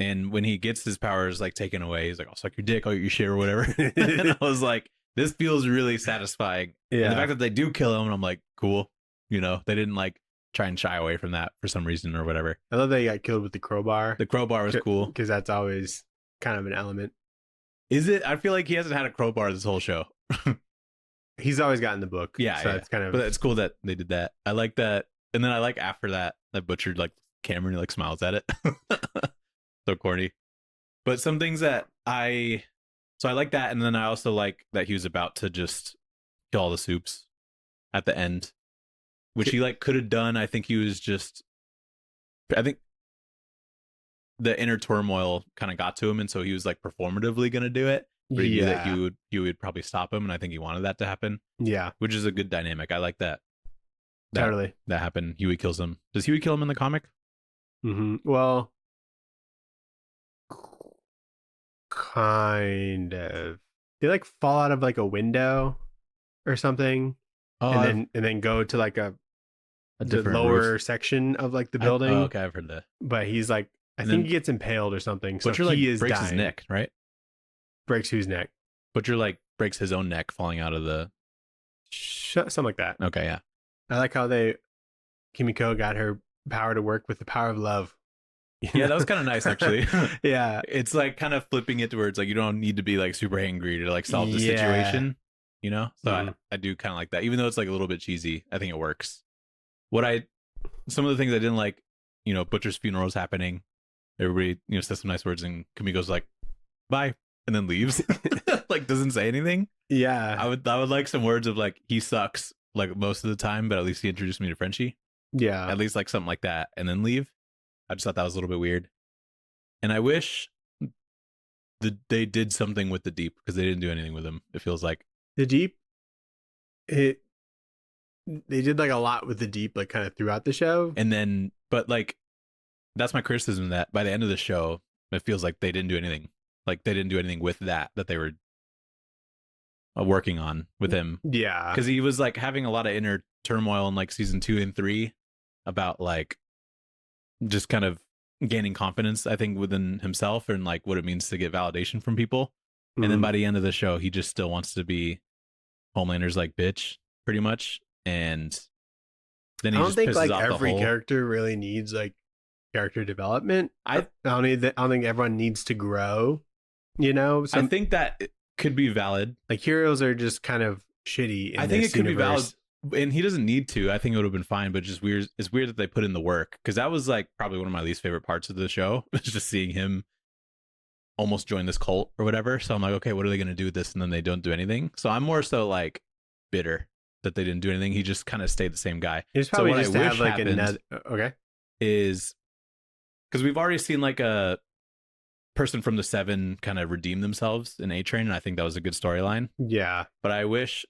And when he gets his powers like taken away, he's like, I'll suck your dick, I'll eat your shit or whatever. And I was like, this feels really satisfying. Yeah. And the fact that they do kill him, I'm like, cool. You know, they didn't like try and shy away from that for some reason or whatever. I love that he got killed with the crowbar. The crowbar was cool. Because that's always kind of an element. Is it? I feel like he hasn't had a crowbar this whole show. He's always gotten the book. Yeah. So it's kind of. But it's cool that they did that. I like that. And then I like after that Butcher like Cameron like smiles at it. So corny. But some things that I like that, and then I also like that he was about to just kill all the soups at the end, which he like could have done. I think I think the inner turmoil kind of got to him, and so he was like performatively gonna do it. But he knew that he would probably stop him, and I think he wanted that to happen. Yeah, which is a good dynamic. I like that. Totally, that happened. Huey kills him. Does Huey kill him in the comic? Well, kind of. They like fall out of like a window or something, and then go to like a different lower section of like the building. Okay, I've heard that. But he's like, I think he gets impaled or something. So Butcher he breaks his neck, right? Breaks whose neck? Butcher like breaks his own neck falling out of the something like that. Okay, yeah. I like how Kimiko got her power to work with the power of love. Yeah, that was kind of nice actually. Yeah, it's like kind of flipping it to where it's like you don't need to be like super angry to like solve the situation, you know. So I do kind of like that, even though it's like a little bit cheesy. I think it works. Some of the things I didn't like, you know, Butcher's funeral is happening. Everybody, you know, says some nice words, and Kimiko's like, "Bye," and then leaves. Like doesn't say anything. Yeah, I would like some words of like he sucks like most of the time, but at least he introduced me to Frenchie. Yeah, at least like something like that, and then leave. I just thought that was a little bit weird, and I wish they did something with the Deep because they didn't do anything with him. It feels like the Deep. they did like a lot with the deep, like kind of throughout the show. And then, but like, that's my criticism, that by the end of the show, it feels like they didn't do anything. Like they didn't do anything with that they were working on with him. Yeah. Because he was like having a lot of inner turmoil in like season 2 and 3 about like just kind of gaining confidence, I think, within himself and like what it means to get validation from people. And then by the end of the show, he just still wants to be Homelander's like bitch, pretty much. And then he I don't just think pisses like off every the whole character really needs like character development. I don't think everyone needs to grow. You know, I think that it could be valid. Like heroes are just kind of shitty. I think it could be valid, and he doesn't need to. I think it would have been fine, but just weird. It's weird that they put in the work, because that was like probably one of my least favorite parts of the show. Was just seeing him almost join this cult or whatever. So I'm like, okay, what are they going to do with this? And then they don't do anything. So I'm more so like bitter that they didn't do anything. He just kind of stayed the same guy. It's probably so just to have like another. Okay. Is because we've already seen like a person from the 7 kind of redeem themselves in A Train, and I think that was a good storyline. Yeah. But I wish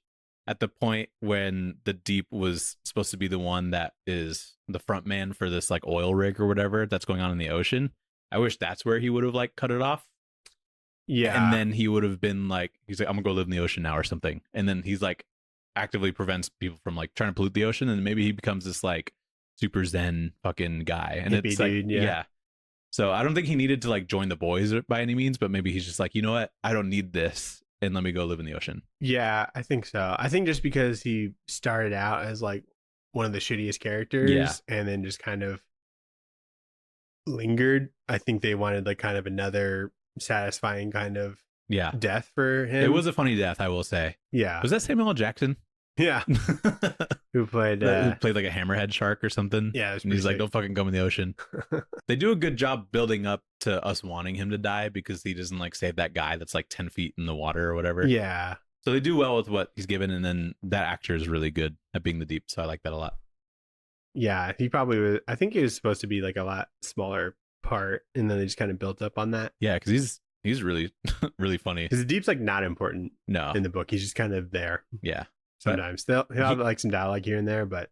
at the point when the Deep was supposed to be the one that is the front man for this like oil rig or whatever that's going on in the ocean, I wish that's where he would have like cut it off. Yeah. And then he would have been like, he's like, I'm gonna go live in the ocean now or something. And then he's like actively prevents people from like trying to pollute the ocean, and maybe he becomes this like super zen fucking guy. And hippie it's dude, like, yeah. So I don't think he needed to like join the boys by any means, but maybe he's just like, you know what? I don't need this, and let me go live in the ocean. Yeah, I think so. I think just because he started out as like one of the shittiest characters and then just kind of lingered, I think they wanted like kind of another satisfying kind of death for him. It was a funny death, I will say. Yeah. Was that Samuel L. Jackson? Yeah. Who played like a hammerhead shark or something. Yeah. And he's like, don't fucking come in the ocean. They do a good job building up to us wanting him to die, because he doesn't like save that guy that's like 10 feet in the water or whatever. Yeah. So they do well with what he's given, and then that actor is really good at being the Deep, so I like that a lot. Yeah, he probably was. I think he was supposed to be like a lot smaller part, and then they just kind of built up on that. Yeah, because he's really really funny. Because the Deep's like not important in the book. He's just kind of there. Yeah. Sometimes he'll have like some dialogue here and there, but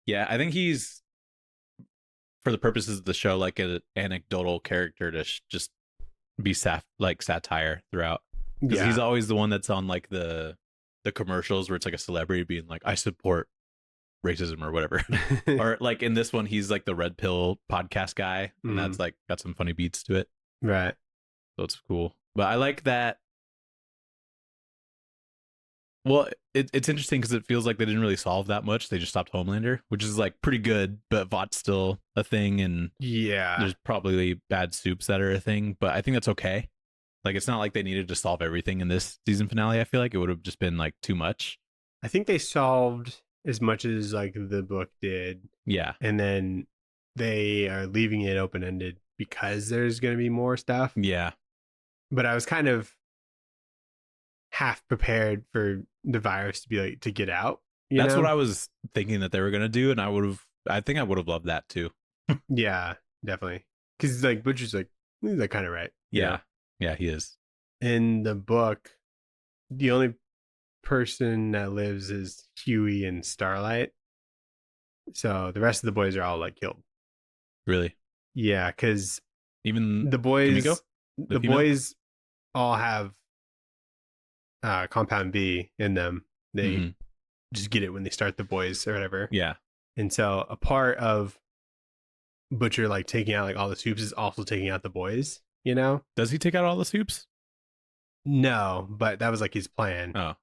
yeah, I think he's, for the purposes of the show, like an anecdotal character to just be satire throughout. Because he's always the one that's on like the commercials where it's like a celebrity being like, I support racism or whatever. Or like in this one, he's like the Red Pill podcast guy, and that's like got some funny beats to it. Right. So it's cool. But I like that. Well, it's interesting because it feels like they didn't really solve that much. They just stopped Homelander, which is like pretty good, but Vought's still a thing, and there's probably bad soups that are a thing, but I think that's okay. Like, it's not like they needed to solve everything in this season finale. I feel like it would have just been like too much. I think they solved as much as like the book did. Yeah. And then they are leaving it open-ended because there's going to be more stuff. Yeah. But I was kind of half prepared for the virus to be like to get out. That's what I was thinking that they were gonna do, and I think I would have loved that too. Yeah, definitely. Because like Butcher's like, he's like kind of right. Yeah, yeah, he is. In the book, the only person that lives is Huey and Starlight. So the rest of the boys are all like killed. Really? Yeah, because even the boys, Kimiko? the boys all have compound B in them. They just get it when they start the boys or whatever. Yeah. And so a part of Butcher like taking out like all the soups is also taking out the boys, you know? Does he take out all the soups? No, but that was like his plan. Oh.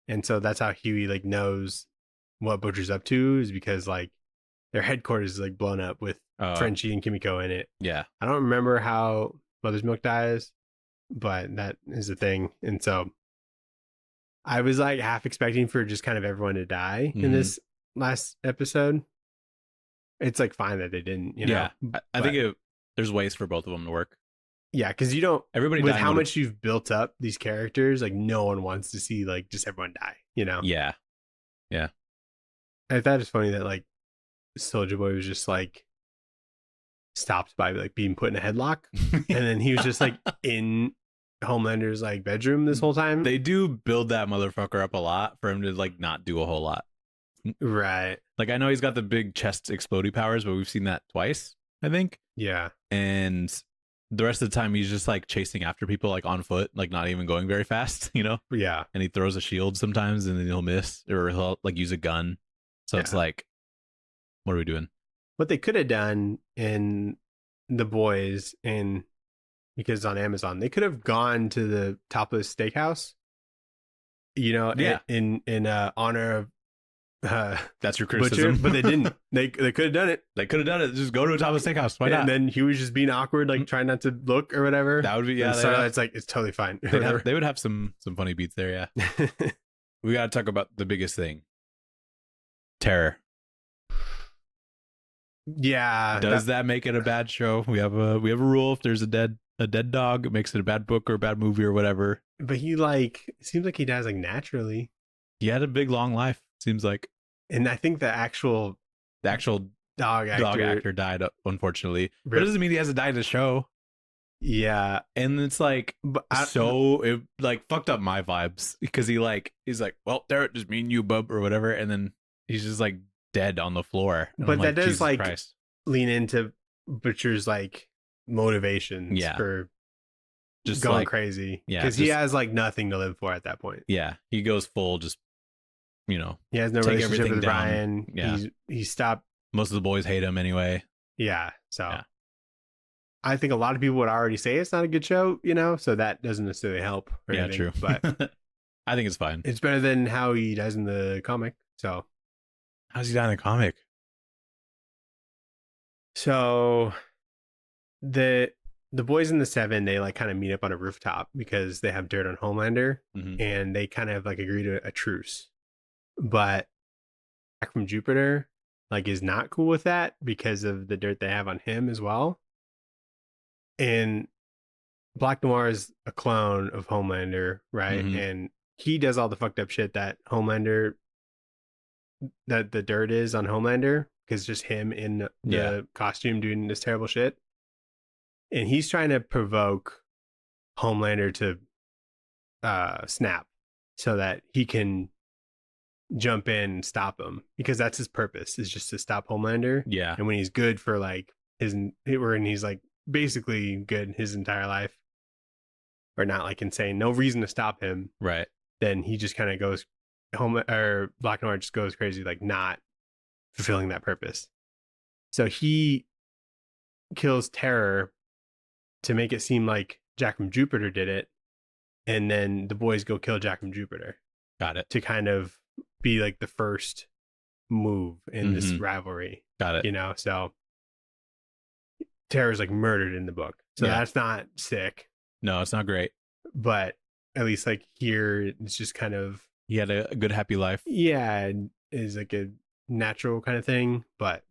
And so that's how Huey like knows what Butcher's up to, is because like their headquarters is like blown up with Frenchie and Kimiko in it. Yeah. I don't remember how Mother's Milk dies, but that is a thing. And so I was like half expecting for just kind of everyone to die in this last episode. It's like fine that they didn't, you know. Yeah, I think there's ways for both of them to work. Yeah, because you don't. Everybody with how much you've built up these characters, like no one wants to see like just everyone die, you know. Yeah, yeah. I thought it's funny that like Soulja Boy was just like stopped by like being put in a headlock, and then he was just like in Homelander's like bedroom this whole time. They do build that motherfucker up a lot for him to like not do a whole lot. Right. Like, I know he's got the big chest explodey powers, but we've seen that twice, I think. Yeah. And the rest of the time, he's just like chasing after people, like on foot, like not even going very fast, you know? Yeah. And he throws a shield sometimes and then he'll miss, or he'll like use a gun. So it's like, what are we doing? What they could have done in The Boys, and because it's on Amazon, they could have gone to the topless steakhouse, you know, in honor of that's your criticism. Butcher, but they didn't. They could have done it. They could have done it. Just go to a topless steakhouse. Why not? And then he was just being awkward, like trying not to look or whatever. That would be It's like it's totally fine. They would have some funny beats there. Yeah. We got to talk about the biggest thing. Terror. Yeah. Does that make it a bad show? We have a rule. If there's a dead dog, it makes it a bad book or a bad movie or whatever. But he it seems like he dies like naturally. He had a big long life, seems like. And I think the actual dog actor died, unfortunately. But it doesn't mean he hasn't died in the show. Yeah. And it's like, it like fucked up my vibes because he's like, well, there, just me and you, bub, or whatever. And then he's just like dead on the floor. And but that does Jesus like Christ. Lean into Butcher's like motivations for just going crazy. Yeah. Because he has like nothing to live for at that point. Yeah. He goes full just, you know, he has no relationship with Ryan. Yeah. He stopped. Most of the boys hate him anyway. Yeah. So I think a lot of people would already say it's not a good show, you know, so that doesn't necessarily help. Or anything, true. But I think it's fine. It's better than how he does in the comic. So how's he die in the comic? So the boys in the 7, they like kind of meet up on a rooftop because they have dirt on Homelander, and they kind of like agree to a truce. But Jack from Jupiter like is not cool with that because of the dirt they have on him as well. And Black Noir is a clone of Homelander, right? And he does all the fucked up shit that Homelander, that the dirt is on Homelander, because just him in the costume doing this terrible shit. And he's trying to provoke Homelander to snap so that he can jump in and stop him, because that's his purpose, is just to stop Homelander. Yeah. And when he's good for like when he's like basically good his entire life, or not like insane, no reason to stop him, right? Then he just kind of goes home, or Black Noir just goes crazy, like not fulfilling that purpose. So he kills Terror to make it seem like Jack from Jupiter did it, and then the boys go kill Jack from Jupiter. Got it. To kind of be like the first move in this rivalry. Got it. You know, so Terror's like murdered in the book. So that's not sick. No, it's not great. But at least like here, it's just kind of... He had a good, happy life. Yeah, is like a natural kind of thing. But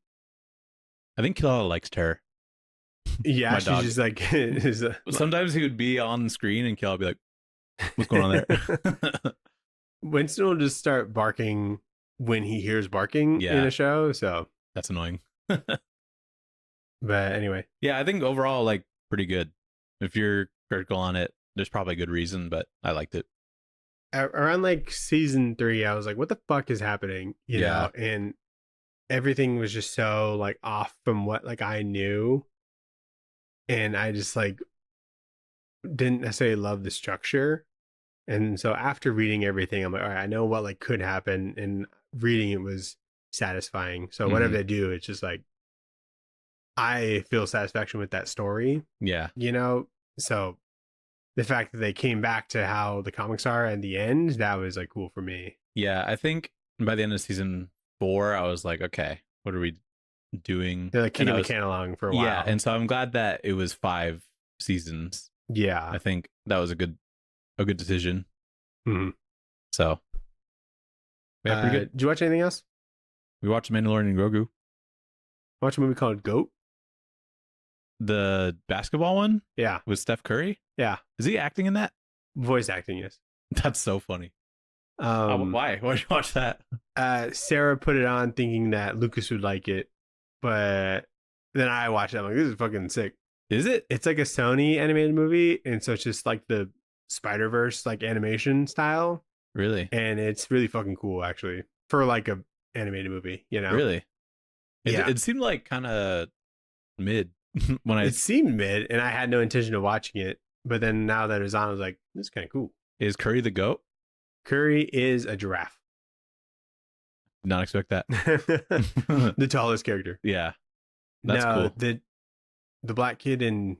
I think Killala likes Terror. Yeah, she's just like... Sometimes he would be on screen and Killala would be like, what's going on there? Winston will just start barking when he hears barking in a show. So that's annoying. But anyway. Yeah, I think overall, like, pretty good. If you're critical on it, there's probably a good reason, but I liked it. Around like season 3, I was like, what the fuck is happening? You know? And everything was just so like off from what like I knew. And I just like didn't necessarily love the structure. And so after reading everything, I'm like, all right, I know what like could happen. And reading it was satisfying. So whatever they do, it's just like, I feel satisfaction with that story. Yeah. You know? So the fact that they came back to how the comics are at the end, that was like cool for me. Yeah. I think by the end of season 4, I was like, okay, what are we doing? They're like kicking the can along for a while. Yeah. And so I'm glad that it was 5 seasons. Yeah. I think that was a good decision. So yeah, pretty good. Did you watch anything else? We watched Mandalorian and Grogu. Watch a movie called Goat. The basketball one? Yeah. With Steph Curry? Yeah. Is he acting in that? Voice acting, yes. That's so funny. Why? Why'd you watch that? Sarah put it on thinking that Lucas would like it, but then I watched it. I'm like, this is fucking sick. Is it? It's like a Sony animated movie, and so it's just like the Spider-Verse like animation style. Really? And it's really fucking cool, actually. For like a animated movie. You know, Really? Yeah. It seemed like kind of mid when I It seemed mid, and I had no intention of watching it. But then now that it was on, I was like, this is kind of cool. Is Curry the goat? Curry is a giraffe. Did not expect that. The tallest character. Yeah, that's cool. The black kid in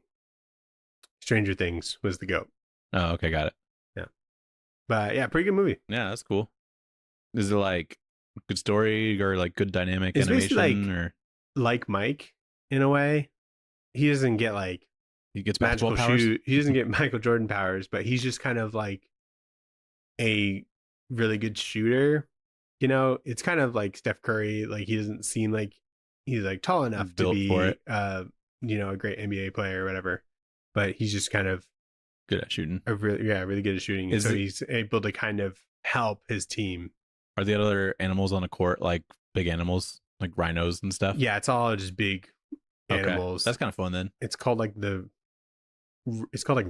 Stranger Things was the goat. Oh, okay, got it. Yeah, but yeah, pretty good movie. Yeah, that's cool. Is it like good story or like good dynamic It's animation basically or like Mike in a way? He doesn't get like he gets magical basketball powers? shoe. He doesn't get Michael Jordan powers, but he's just kind of like a really good shooter. You know, it's kind of like Steph Curry. Like he doesn't seem like he's like tall enough to Built be, for it. You know, a great NBA player or whatever. But he's just kind of Good at shooting. really good at shooting. Is So it- he's able to kind of help his team. Are the other animals on the court like big animals, like rhinos and stuff? Yeah, it's all just big animals. That's kind of fun then. It's called like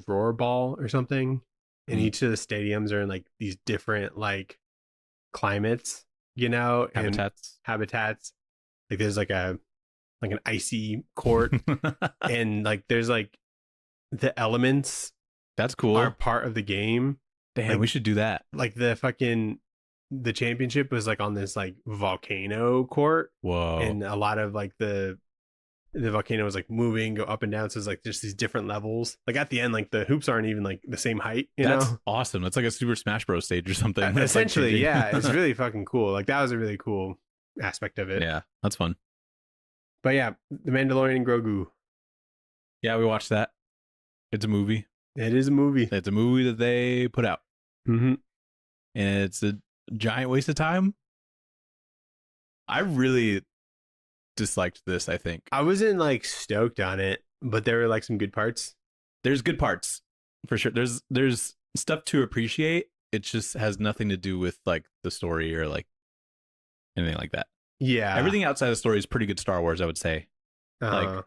Roar Ball or something. And Hmm. each of the stadiums are in like these different like climates, you know, and habitats. Like there's like an icy court, and like there's like the elements That's cool. are part of the game. Damn, like- we should do that. Like the championship was like on this like volcano court, Whoa. and a lot of like the volcano was like moving, go up and down. So it's like just these different levels. Like at the end, like the hoops aren't even like the same height. That's know? awesome. That's like a Super Smash Bros. Stage or something. That's, like, Essentially, changing. yeah, it's really fucking cool. Like that was a really cool aspect of it. Yeah, that's fun. But yeah, The Mandalorian and Grogu. Yeah, we watched that. It's a movie. It is a movie. It's a movie that they put out, Mm-hmm. and it's a giant waste of time. I really disliked this. I think I wasn't like stoked on it, but there were like some good parts. there's good parts for sure. There's stuff to appreciate. It just has nothing to do with like the story or like anything like that. Yeah, Everything outside the story is pretty good Star Wars, I would say. Uh,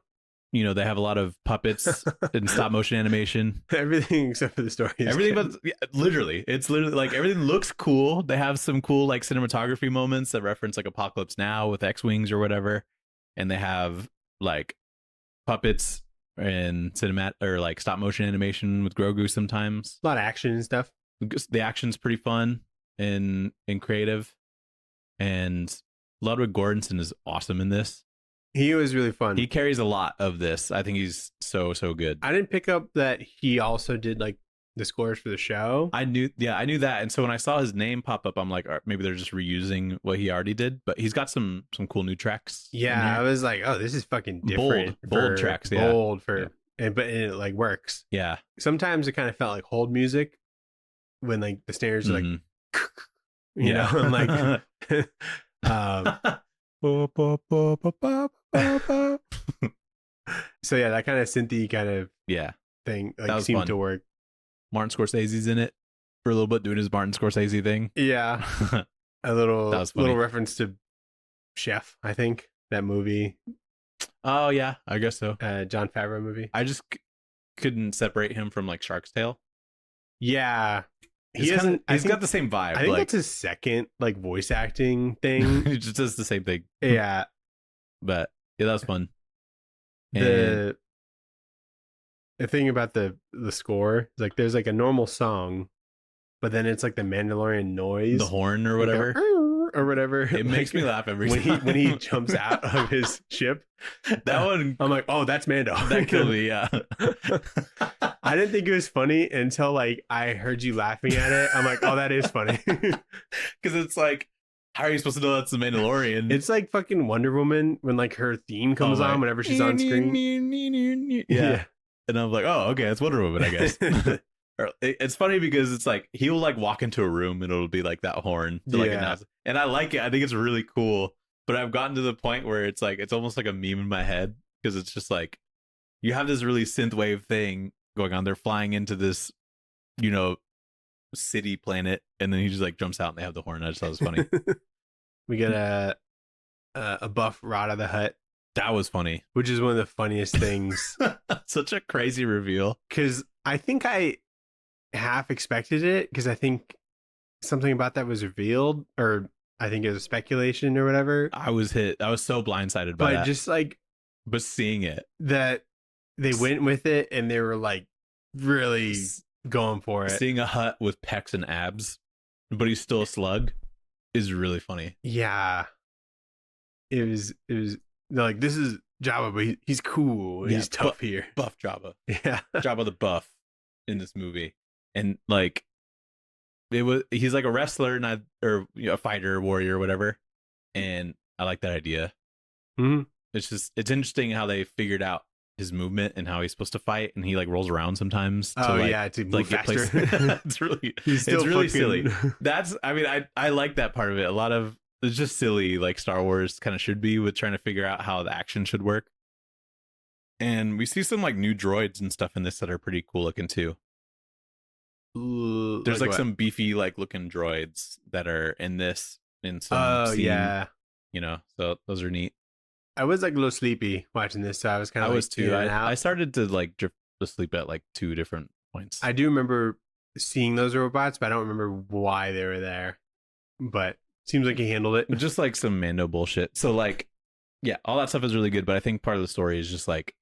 You know, they have a lot of puppets and stop motion animation. everything except for the story. Is Everything good. but it's literally like everything looks cool. They have some cool like cinematography moments that reference like Apocalypse Now with X-Wings or whatever. And they have like puppets and cinematic or like stop motion animation with Grogu sometimes. A lot of action and stuff. The action's pretty fun and creative. And Ludwig Göransson is awesome in this. He was really fun. He carries a lot of this. I think he's so good. I didn't pick up that he also did like the scores for the show. I knew that. And so when I saw his name pop up, I'm like, maybe they're just reusing what he already did. But he's got some cool new tracks. in Yeah, I here. was like, oh, this is fucking different. Bold tracks, yeah. Bold for, Yeah. but it like works. Yeah. Sometimes it kind of felt like hold music when like the snares are like, Mhm. you know, I'm like, so yeah, that kind of synthy kind of yeah. thing That like was seemed fun. to work. Martin Scorsese's in it for a little bit, doing his Martin Scorsese thing. Yeah, a little That was funny. little reference to Chef, I think that movie, Oh yeah, I guess so. John Favreau movie. I just couldn't separate him from like Shark's Tale. Yeah, He's got the same vibe. I think like that's his second like voice acting thing. he just does the same thing. Yeah, But yeah, that was fun. the thing about the score is like there's like a normal song, but then it's like the Mandalorian noise, The horn or like whatever. or whatever. It makes me laugh every when time. when he jumps out of his ship. That one I'm like, oh, that's Mando. that killed me. Yeah. I didn't think it was funny until like I heard you laughing at it. I'm like, oh, that is funny. Because it's like, how are you supposed to know that's the Mandalorian? It's like fucking Wonder Woman when like her theme comes on whenever she's on screen. Yeah. And I'm like, oh, okay, that's Wonder Woman, I guess. It's funny because it's like he will like walk into a room and it'll be like that horn to like Yeah. announce. And I like it. I think it's really cool. But I've gotten to the point where it's like it's almost like a meme in my head because it's just like you have this really synthwave thing going on. They're flying into this, you know, city planet, and then he just like jumps out and they have the horn. I just thought it was funny. We get a buff Rada the Hutt, That was funny. which is one of the funniest things Such a crazy reveal. because I think I half expected it because I think something about that was revealed or I think it was speculation or whatever. I was so blindsided by But that. just like But seeing it, that they went with it and they were like really going for it. seeing a Hutt with pecs and abs, but he's still a slug, is really funny. Yeah. It was like, this is Jabba, but he's cool. Yeah, He's tough here. Buff Jabba. Yeah. Jabba the Buff in this movie. And like he's like a wrestler, not or a fighter, warrior, whatever. And I like that idea. Mm-hmm. It's interesting how they figured out his movement and how he's supposed to fight, and he like rolls around sometimes. To move faster. It's really He's still really fucking... silly. I like that part of it. A lot of it's just silly, like Star Wars kind of should be, with trying to figure out how the action should work. And we see some like new droids and stuff in this that are pretty cool looking too. There's like some beefy like looking droids that are in this in some scene, yeah. you know, so those are neat. I was like a little sleepy watching this, so I was kind of I was too. I started to like drift asleep at like 2 different points. I do remember seeing those robots, but I don't remember why they were there. But seems like he handled it. Just like some Mando bullshit. So like, yeah, all that stuff is really good, but I think part of the story is just like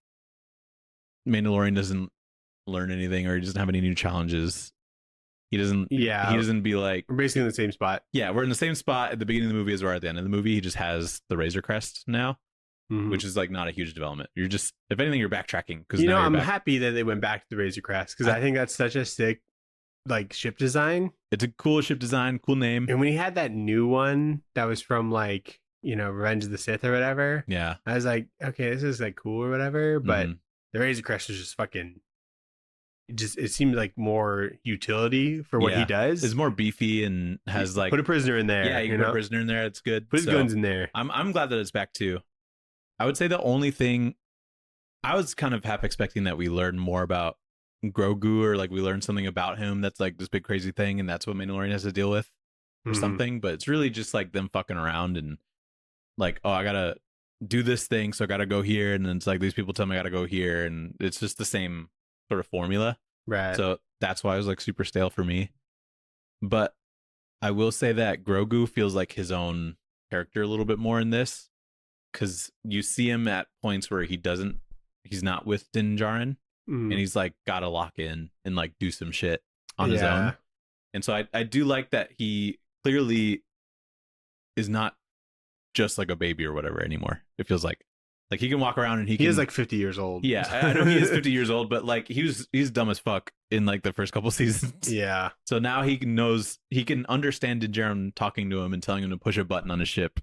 Mandalorian doesn't learn anything, or he doesn't have any new challenges. He doesn't. Yeah. He doesn't be like, we're basically in the same spot. Yeah, we're in the same spot at the beginning of the movie as we're at the end of the movie. He just has the Razor Crest now. Mm-hmm. Which is like not a huge development. You're just, if anything, you're backtracking. Because I'm happy that they went back to the Razor Crest, because I think that's such a sick like ship design. It's a cool ship design, cool name. And when he had that new one that was from like, Revenge of the Sith or whatever, yeah, I was like, okay, this is like cool or whatever. But the Razor Crest is just fucking. It seems like more utility for what he does. It's more beefy and has like, put a prisoner in there. Yeah, you can put a prisoner in there. It's good. Put his guns in there. I'm glad that it's back too. I would say the only thing, I was kind of half expecting that we learn more about Grogu, or like we learn something about him that's like this big crazy thing, and that's what Mandalorian has to deal with or something. But it's really just like them fucking around and like, oh, I gotta do this thing, so I gotta go here, and then it's like these people tell me I gotta go here, and it's just the same sort of formula. Right. So that's why it was like super stale for me. But I will say that Grogu feels like his own character a little bit more in this. Because you see him at points where he's not with Din Djarin, and he's like got to lock in and like do some shit on his own. And so I do like that he clearly is not just like a baby or whatever anymore. It feels like he can walk around and he is like 50 years old. Yeah, I know he is 50 years old, but like he's dumb as fuck in like the first couple seasons. Yeah. So now he can understand Din Djarin talking to him and telling him to push a button on his ship,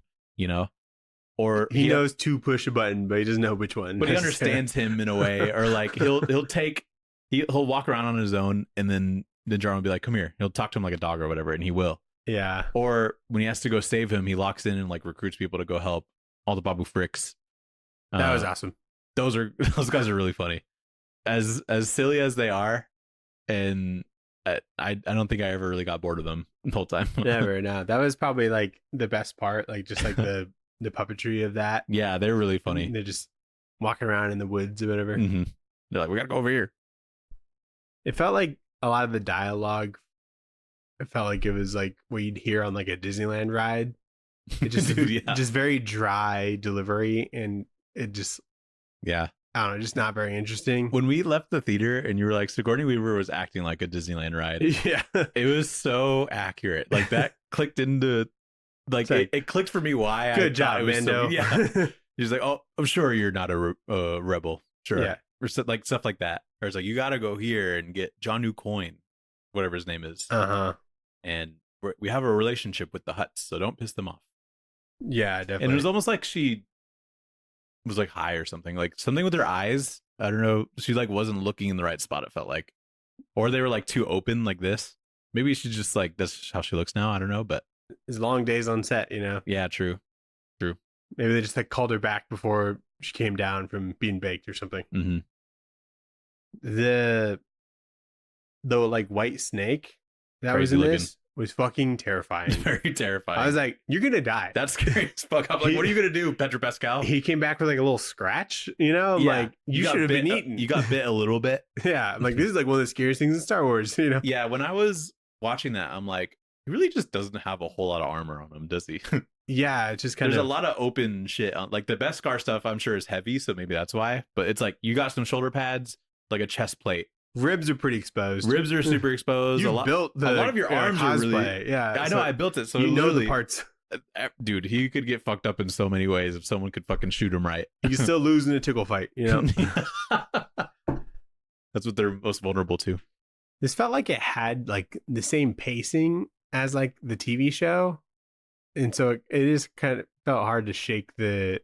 Or he knows to push a button, but he doesn't know which one. But he understands him in a way, or like he'll walk around on his own, and then Djarin will be like, "Come here." He'll talk to him like a dog or whatever, and he will. Yeah. Or when he has to go save him, he locks in and like recruits people to go help all the Babu Fricks. That was awesome. Those guys are really funny, as silly as they are, and I don't think I ever really got bored of them the whole time. Never. No, that was probably like the best part. Like just like the puppetry of that. Yeah, they're really funny. They're just walking around in the woods or whatever. Mm-hmm. They're like, we gotta go over here. It felt like a lot of the dialogue. It felt like it was like what you'd hear on like a Disneyland ride. It just just very dry delivery, and it just I don't know, just not very interesting. When we left the theater and you were like, Sigourney Weaver was acting like a Disneyland ride. Yeah, it was so accurate. Like that clicked into like it clicked for me why. Good job, Mando. She's like, oh, I'm sure you're not a rebel. Sure. Yeah. Or like stuff like that. Or it's like, you got to go here and get John New Coin, whatever his name is. And we have a relationship with the Hutts, so don't piss them off. Yeah, definitely. And it was almost like she was like high or something, like something with her eyes. I don't know. She like wasn't looking in the right spot, it felt like. Or they were like too open like this. Maybe she's just like, that's how she looks now. I don't know, but it's long days on set, Yeah, true. Maybe they just like called her back before she came down from being baked or something. Mm-hmm. The like white snake that Crazy was in looking. this was fucking terrifying. Very terrifying. I was like, you're gonna die. That's scary as fuck. I'm like, what are you gonna do, Pedro Pascal? He came back with like a little scratch, like you should have been eaten. You got bit a little bit. Yeah, I'm like, this is like one of the scariest things in Star Wars, Yeah, when I was watching that, I'm like, He really just doesn't have a whole lot of armor on him, does he? Yeah, it's just kind There's of a lot of open shit on, like the Beskar stuff. I'm sure is heavy, so maybe that's why. But it's like you got some shoulder pads, like a chest plate. ribs are pretty exposed. Ribs are super exposed. You built a lot of your arms are really. cosplay. Yeah, I know. I built it, so you know the parts. Dude, he could get fucked up in so many ways if someone could fucking shoot him right. You can still lose in a tickle fight. You know, that's what they're most vulnerable to. this felt like it had like the same pacing as like the TV show, and so it is kind of felt hard to shake the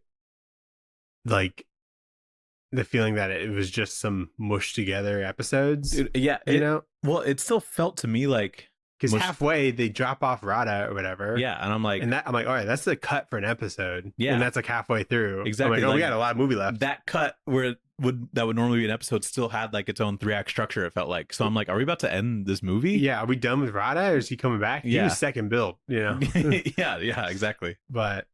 feeling that it was just some mushed together episodes. Dude, yeah, you know, well, it still felt to me like because halfway they drop off Rada or whatever. Yeah, and I'm like, all right, that's the cut for an episode. Yeah, and that's like halfway through. Exactly. I'm like, oh, we got a lot of movie left. That cut where that would normally be an episode still had like its own 3-act structure. It felt like. So I'm like, are we about to end this movie? Yeah, are we done with Rada, or is he coming back? Yeah, he was second build. You know. yeah, exactly. But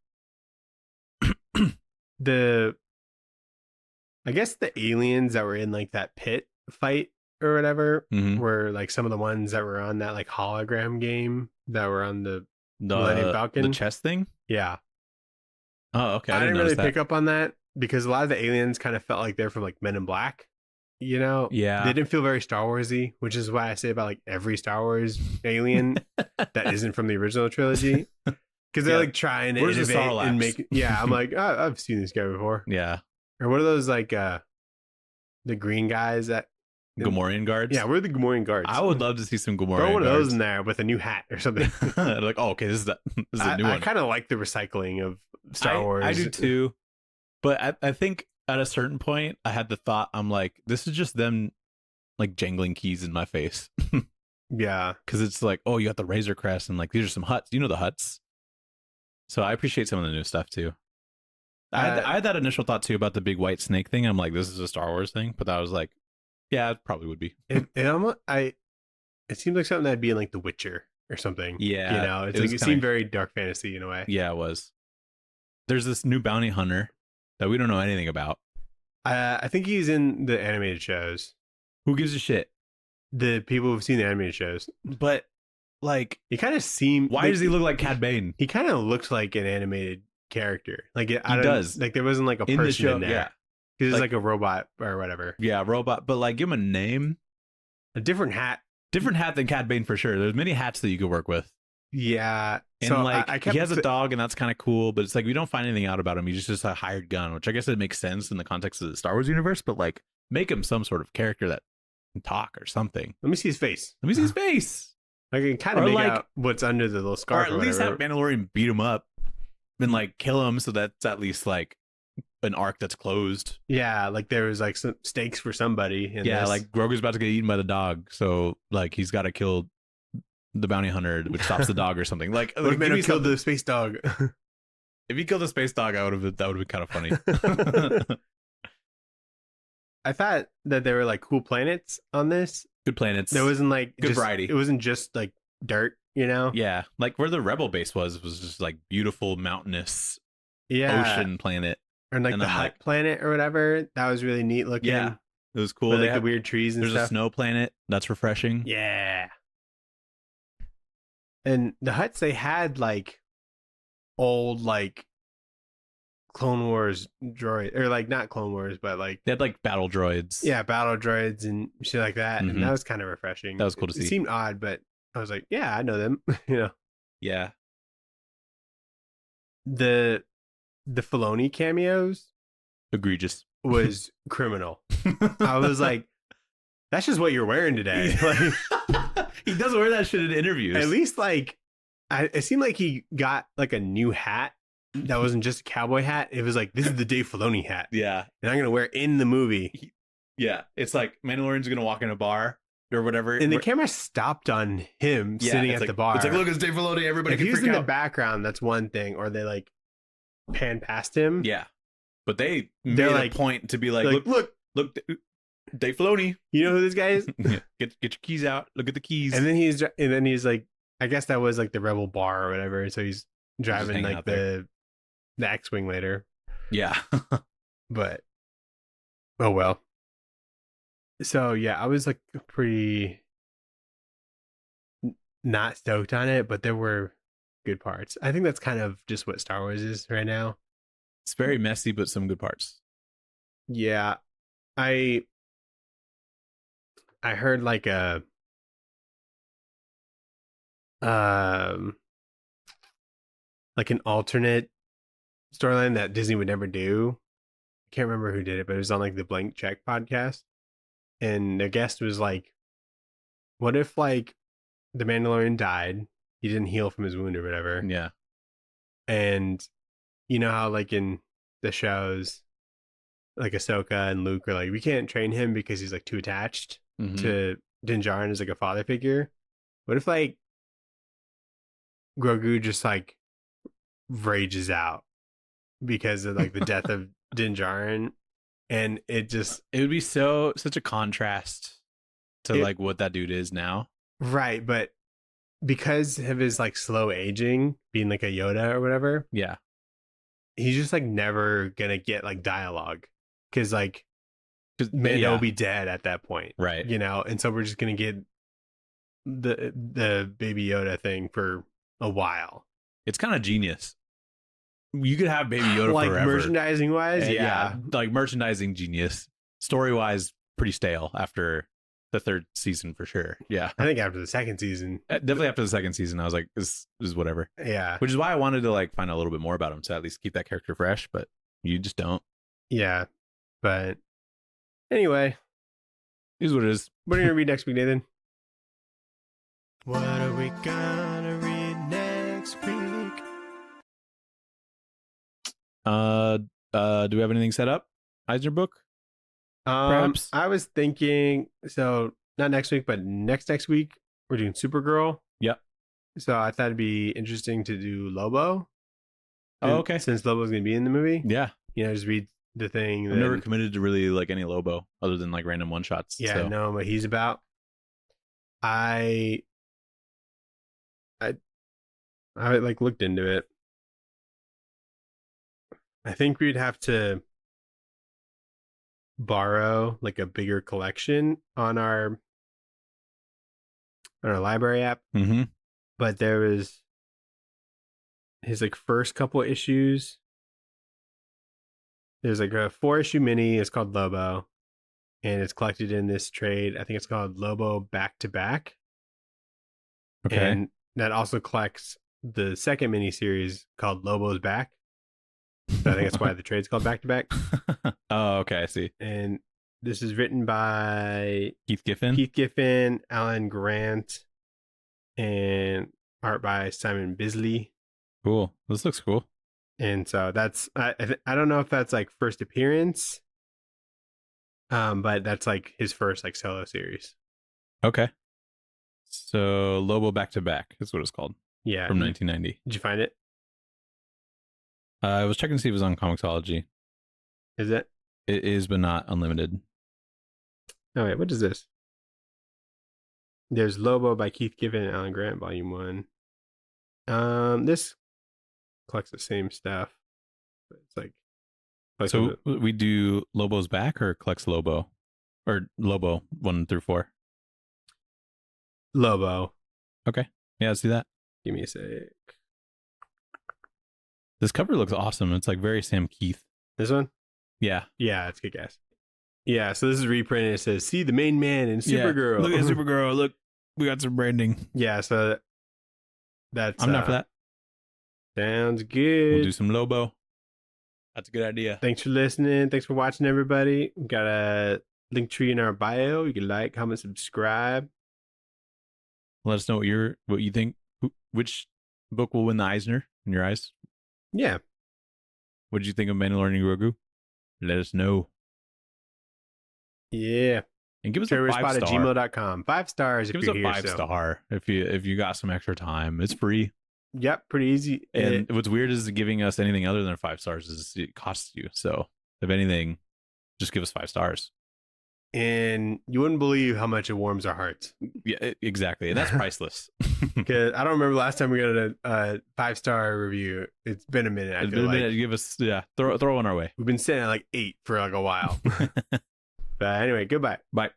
I guess the aliens that were in like that pit fight or whatever were like some of the ones that were on that like hologram game that were on the Millennium Falcon. The chess thing? Yeah. Oh, okay. I didn't really pick up on that because a lot of the aliens kind of felt like they're from like Men in Black. You know? Yeah. They didn't feel very Star Warsy, which is why I say about like every Star Wars alien that isn't from the original trilogy. Because they're like trying to innovate and make. Yeah, I'm like, oh, I've seen this guy before. Yeah. Or what are those like the green guys that Gamorrean guards? Yeah, we're the Gamorrean guards. I would love to see some Gamorrean guards. Throw one of those in there with a new hat or something. Like, oh, okay, this is a new one. I kind of like the recycling of Star Wars. I do too. But I think at a certain point, I had the thought, I'm like, this is just them like jangling keys in my face. Yeah. Because it's like, oh, you got the Razor Crest and like, these are some huts. You know the huts. So I appreciate some of the new stuff too. I had that initial thought too about the big white snake thing. I'm like, this is a Star Wars thing, but I was like, yeah, it probably would be. It seems like something that'd be in like The Witcher or something. Yeah, you know, it seemed very dark fantasy in a way. Yeah, it was. There's this new bounty hunter that we don't know anything about. I think he's in the animated shows. Who gives a shit? The people who've seen the animated shows, but like, he kind of seemed. Why does he look like Cad Bane? He kind of looks like an animated character. Like he does. Like there wasn't like a person in the show, in there. Yeah, because it's like a robot or whatever. Yeah, robot. But like, give him a name, a different hat than Cad Bane for sure. There's many hats that you could work with. Yeah, and so like he has a dog, and that's kind of cool. But it's like we don't find anything out about him. He's just a hired gun, which I guess it makes sense in the context of the Star Wars universe. But like, make him some sort of character that can talk or something. Let me see his face. Let me see his face. I can kind of make out what's under the little scarf, or at least have Mandalorian beat him up and like kill him, so that's at least like an arc that's closed. Yeah, like there was like some stakes for somebody. Yeah, like Grogu's about to get eaten by the dog, so like he's got to kill the bounty hunter, which stops the dog or something. Like, what if Mando killed the space dog? If he killed the space dog, that would have been kind of funny. I thought that there were like cool planets on this. Good planets. There wasn't like good variety. It wasn't just like dirt, you know? Yeah, like where the rebel base was just like beautiful mountainous ocean planet. Or like the Hutt planet or whatever. That was really neat looking. Yeah, it was cool. With, like the weird trees and stuff. There's a snow planet. That's refreshing. Yeah. And the Hutts, they had like old like Clone Wars droid, or like not Clone Wars, but like they had like battle droids. Yeah, battle droids and shit like that. And that was kind of refreshing. That was cool to see. It seemed odd, but I was like, yeah, I know them. You know. Yeah. The Filoni cameos, egregious, was criminal. I was like, that's just what you're wearing today. Like, he does wear that shit in interviews. At least like, it seemed like he got like a new hat that wasn't just a cowboy hat. It was like, this is the Dave Filoni hat. Yeah. And I'm going to wear it in the movie. Yeah. It's like Mandalorian's going to walk in a bar or whatever. And the camera stopped on him sitting at the bar. It's like, look, it's Dave Filoni. Everybody can freak out. If he's in the background, that's one thing. Or they like pan past him. Yeah. But they're like, a point to be like look, Dave Filoni. You know who this guy is? Yeah. Get your keys out. Look at the keys. And then he's like, I guess that was like the Rebel bar or whatever. So he's driving like the X-Wing later. Yeah. But oh well. So yeah, I was like pretty not stoked on it, but there were good parts. I think that's kind of just what Star Wars is right now. It's very messy, but some good parts. Yeah. I heard like a like an alternate storyline that Disney would never do. I can't remember who did it, but it was on like the Blank Check podcast. And the guest was like, what if like the Mandalorian died? He didn't heal from his wound or whatever. Yeah. And you know how like in the shows, like Ahsoka and Luke are like, we can't train him because he's like too attached to Din Djarin as like a father figure. What if like Grogu just like rages out because of like the death of Din Djarin, and it would be such a contrast to like what that dude is now. Right, but because of his like slow aging, being like a Yoda or whatever, yeah, he's just like never gonna get like dialogue because like Mando will be dead at that point, right? You know, and so we're just gonna get the baby Yoda thing for a while. It's kind of genius. You could have Baby Yoda like forever. Merchandising wise, yeah, like merchandising genius. Story wise, pretty stale after the third season for sure. Yeah, I think after the second season, definitely after the second season, I was like, this is whatever. Yeah, which is why I wanted to like find a little bit more about him to at least keep that character fresh. But you just don't. Yeah, but anyway, here's what it is. What are you gonna read next week, Nathan? What are we gonna read next week? Do we have anything set up? Eisner book? Perhaps? I was thinking, so not next week, but next week we're doing Supergirl. Yep. So I thought it'd be interesting to do Lobo. Oh, okay. Since Lobo's gonna be in the movie. Yeah. You know, just read the thing. I've never committed to really like any Lobo other than like random one shots. Yeah, so. know what he's about. I like looked into it. I think we'd have to borrow like a bigger collection on our library app. Mm-hmm. But there was his like first couple issues. There's like a 4-issue mini. It's called Lobo, and it's collected in this trade. I think it's called Lobo Back to Back. Okay. And that also collects the second mini series called Lobo's Back. So I think that's why the trade's called Back to Back. Oh, okay, I see. And this is written by Keith Giffen, Alan Grant, and art by Simon Bisley. Cool. This looks cool. And so that's I don't know if that's like first appearance, but that's like his first like solo series. Okay. So Lobo Back to Back is what it's called. Yeah. From 1990. Did you find it? I was checking to see if it was on Comixology. Is it? It is, but not unlimited. Oh wait, what is this? There's Lobo by Keith Giffen and Alan Grant, Volume 1. This collects the same stuff. But it's like so we do Lobo's Back or collects Lobo? Or Lobo 1 through 4? Lobo. Okay. Yeah, let's do that. Give me a sec. This cover looks awesome. It's like very Sam Keith. This one? Yeah. Yeah, it's a good guess. Yeah, so this is reprinted. It says, see the main man in Supergirl. Yeah. Look at Supergirl. Look, we got some branding. Yeah, so that's... I'm not for that. Sounds good. We'll do some Lobo. That's a good idea. Thanks for listening. Thanks for watching, everybody. We got a Linktree in our bio. You can like, comment, subscribe. Let us know what you think. Which book will win the Eisner in your eyes? Yeah. What did you think of Mandalorian Grogu? Let us know. Yeah. And give us a 5-star. gmail.com. 5 stars if you're here. Give us a 5-star if you got some extra time. It's free. Yep, pretty easy. And what's weird is giving us anything other than 5 stars is it costs you. So if anything, just give us 5 stars. And you wouldn't believe how much it warms our hearts. Yeah, exactly. And that's priceless. Because I don't remember last time we got a 5-star review. It's been a minute. It's been a minute. Give us, throw one our way. We've been sitting at like 8 for like a while. But anyway, goodbye. Bye.